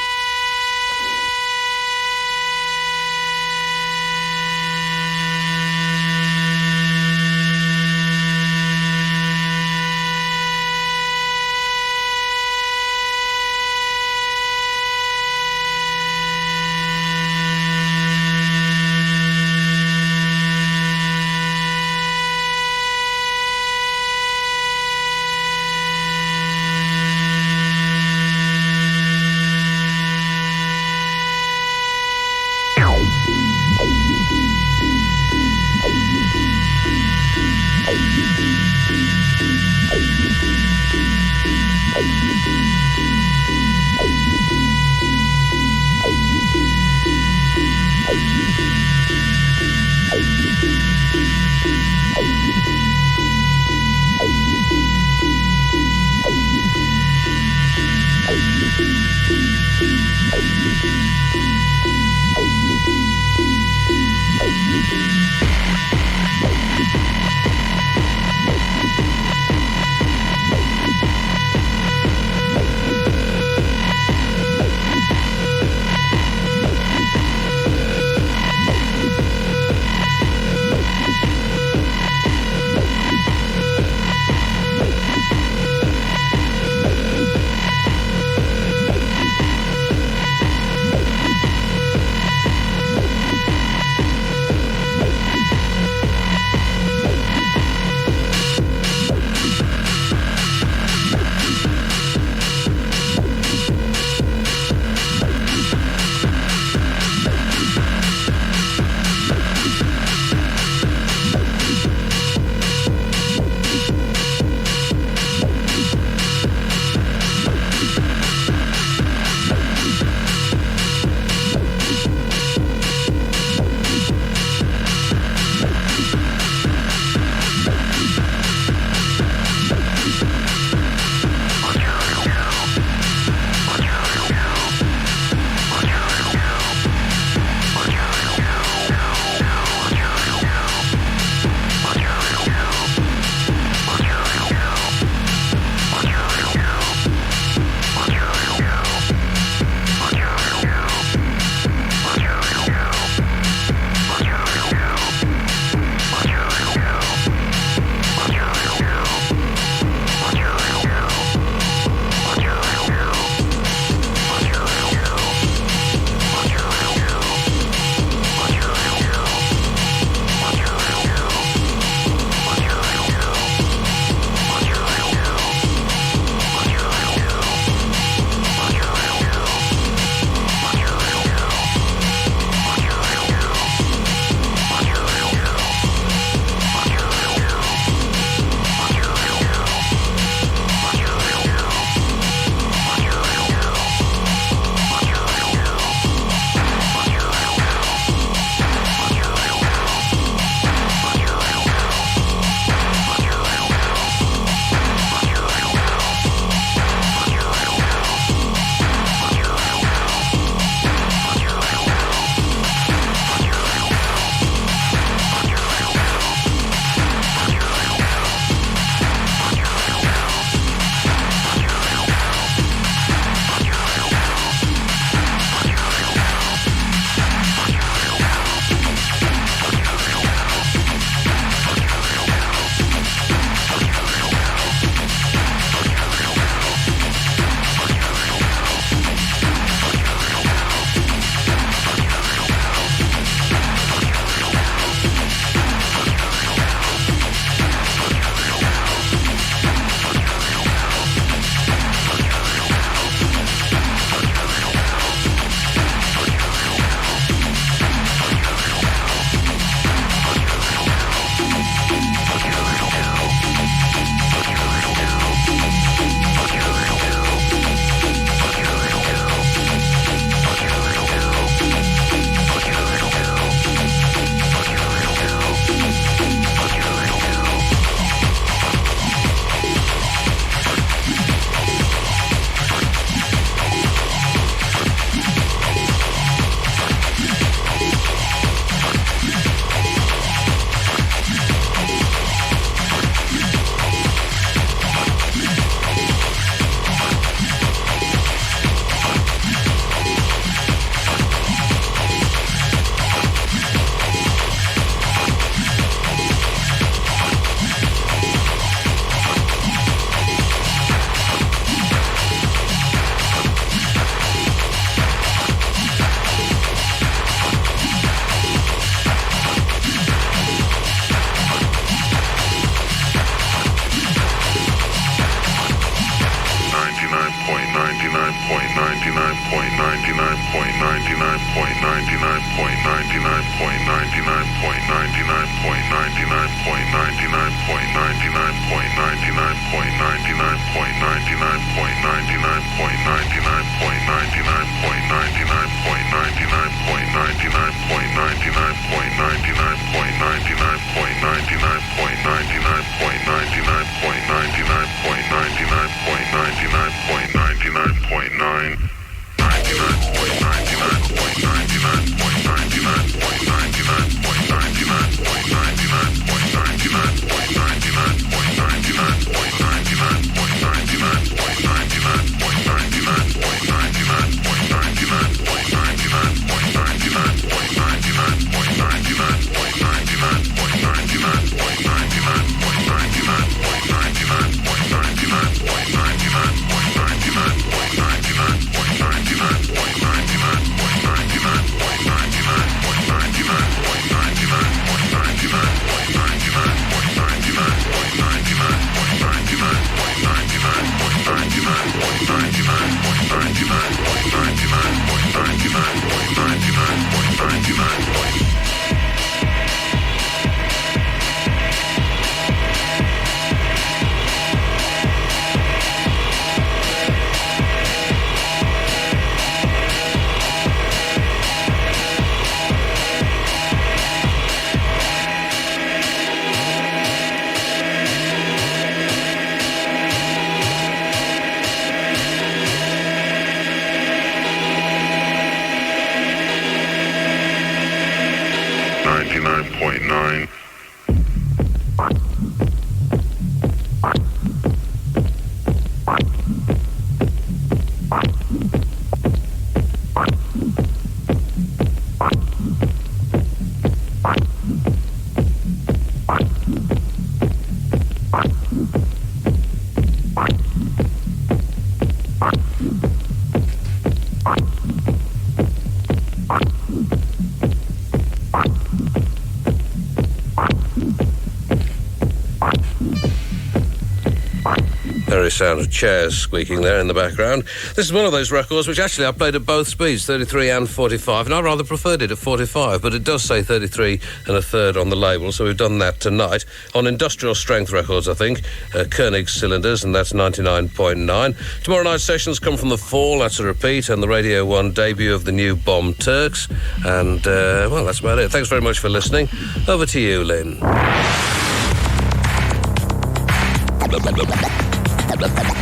Very sound of chairs squeaking there in the background. This is one of those records which actually I played at both speeds, 33 and 45, and I rather preferred it at 45, but it does say 33 and a third on the label, so we've done that tonight on industrial strength records, I think. Koenig cylinders, and that's 99.9. Tomorrow night's sessions come from The Fall, that's a repeat, and the Radio 1 debut of the new Bomb Turks, and, well, that's about it. Thanks very much for listening. Over to you, Lynn.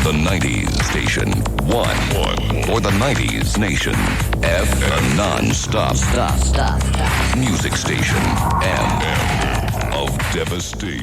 The 90s station. One. For the 90s nation. F, the non-stop. Music station. M of devastation.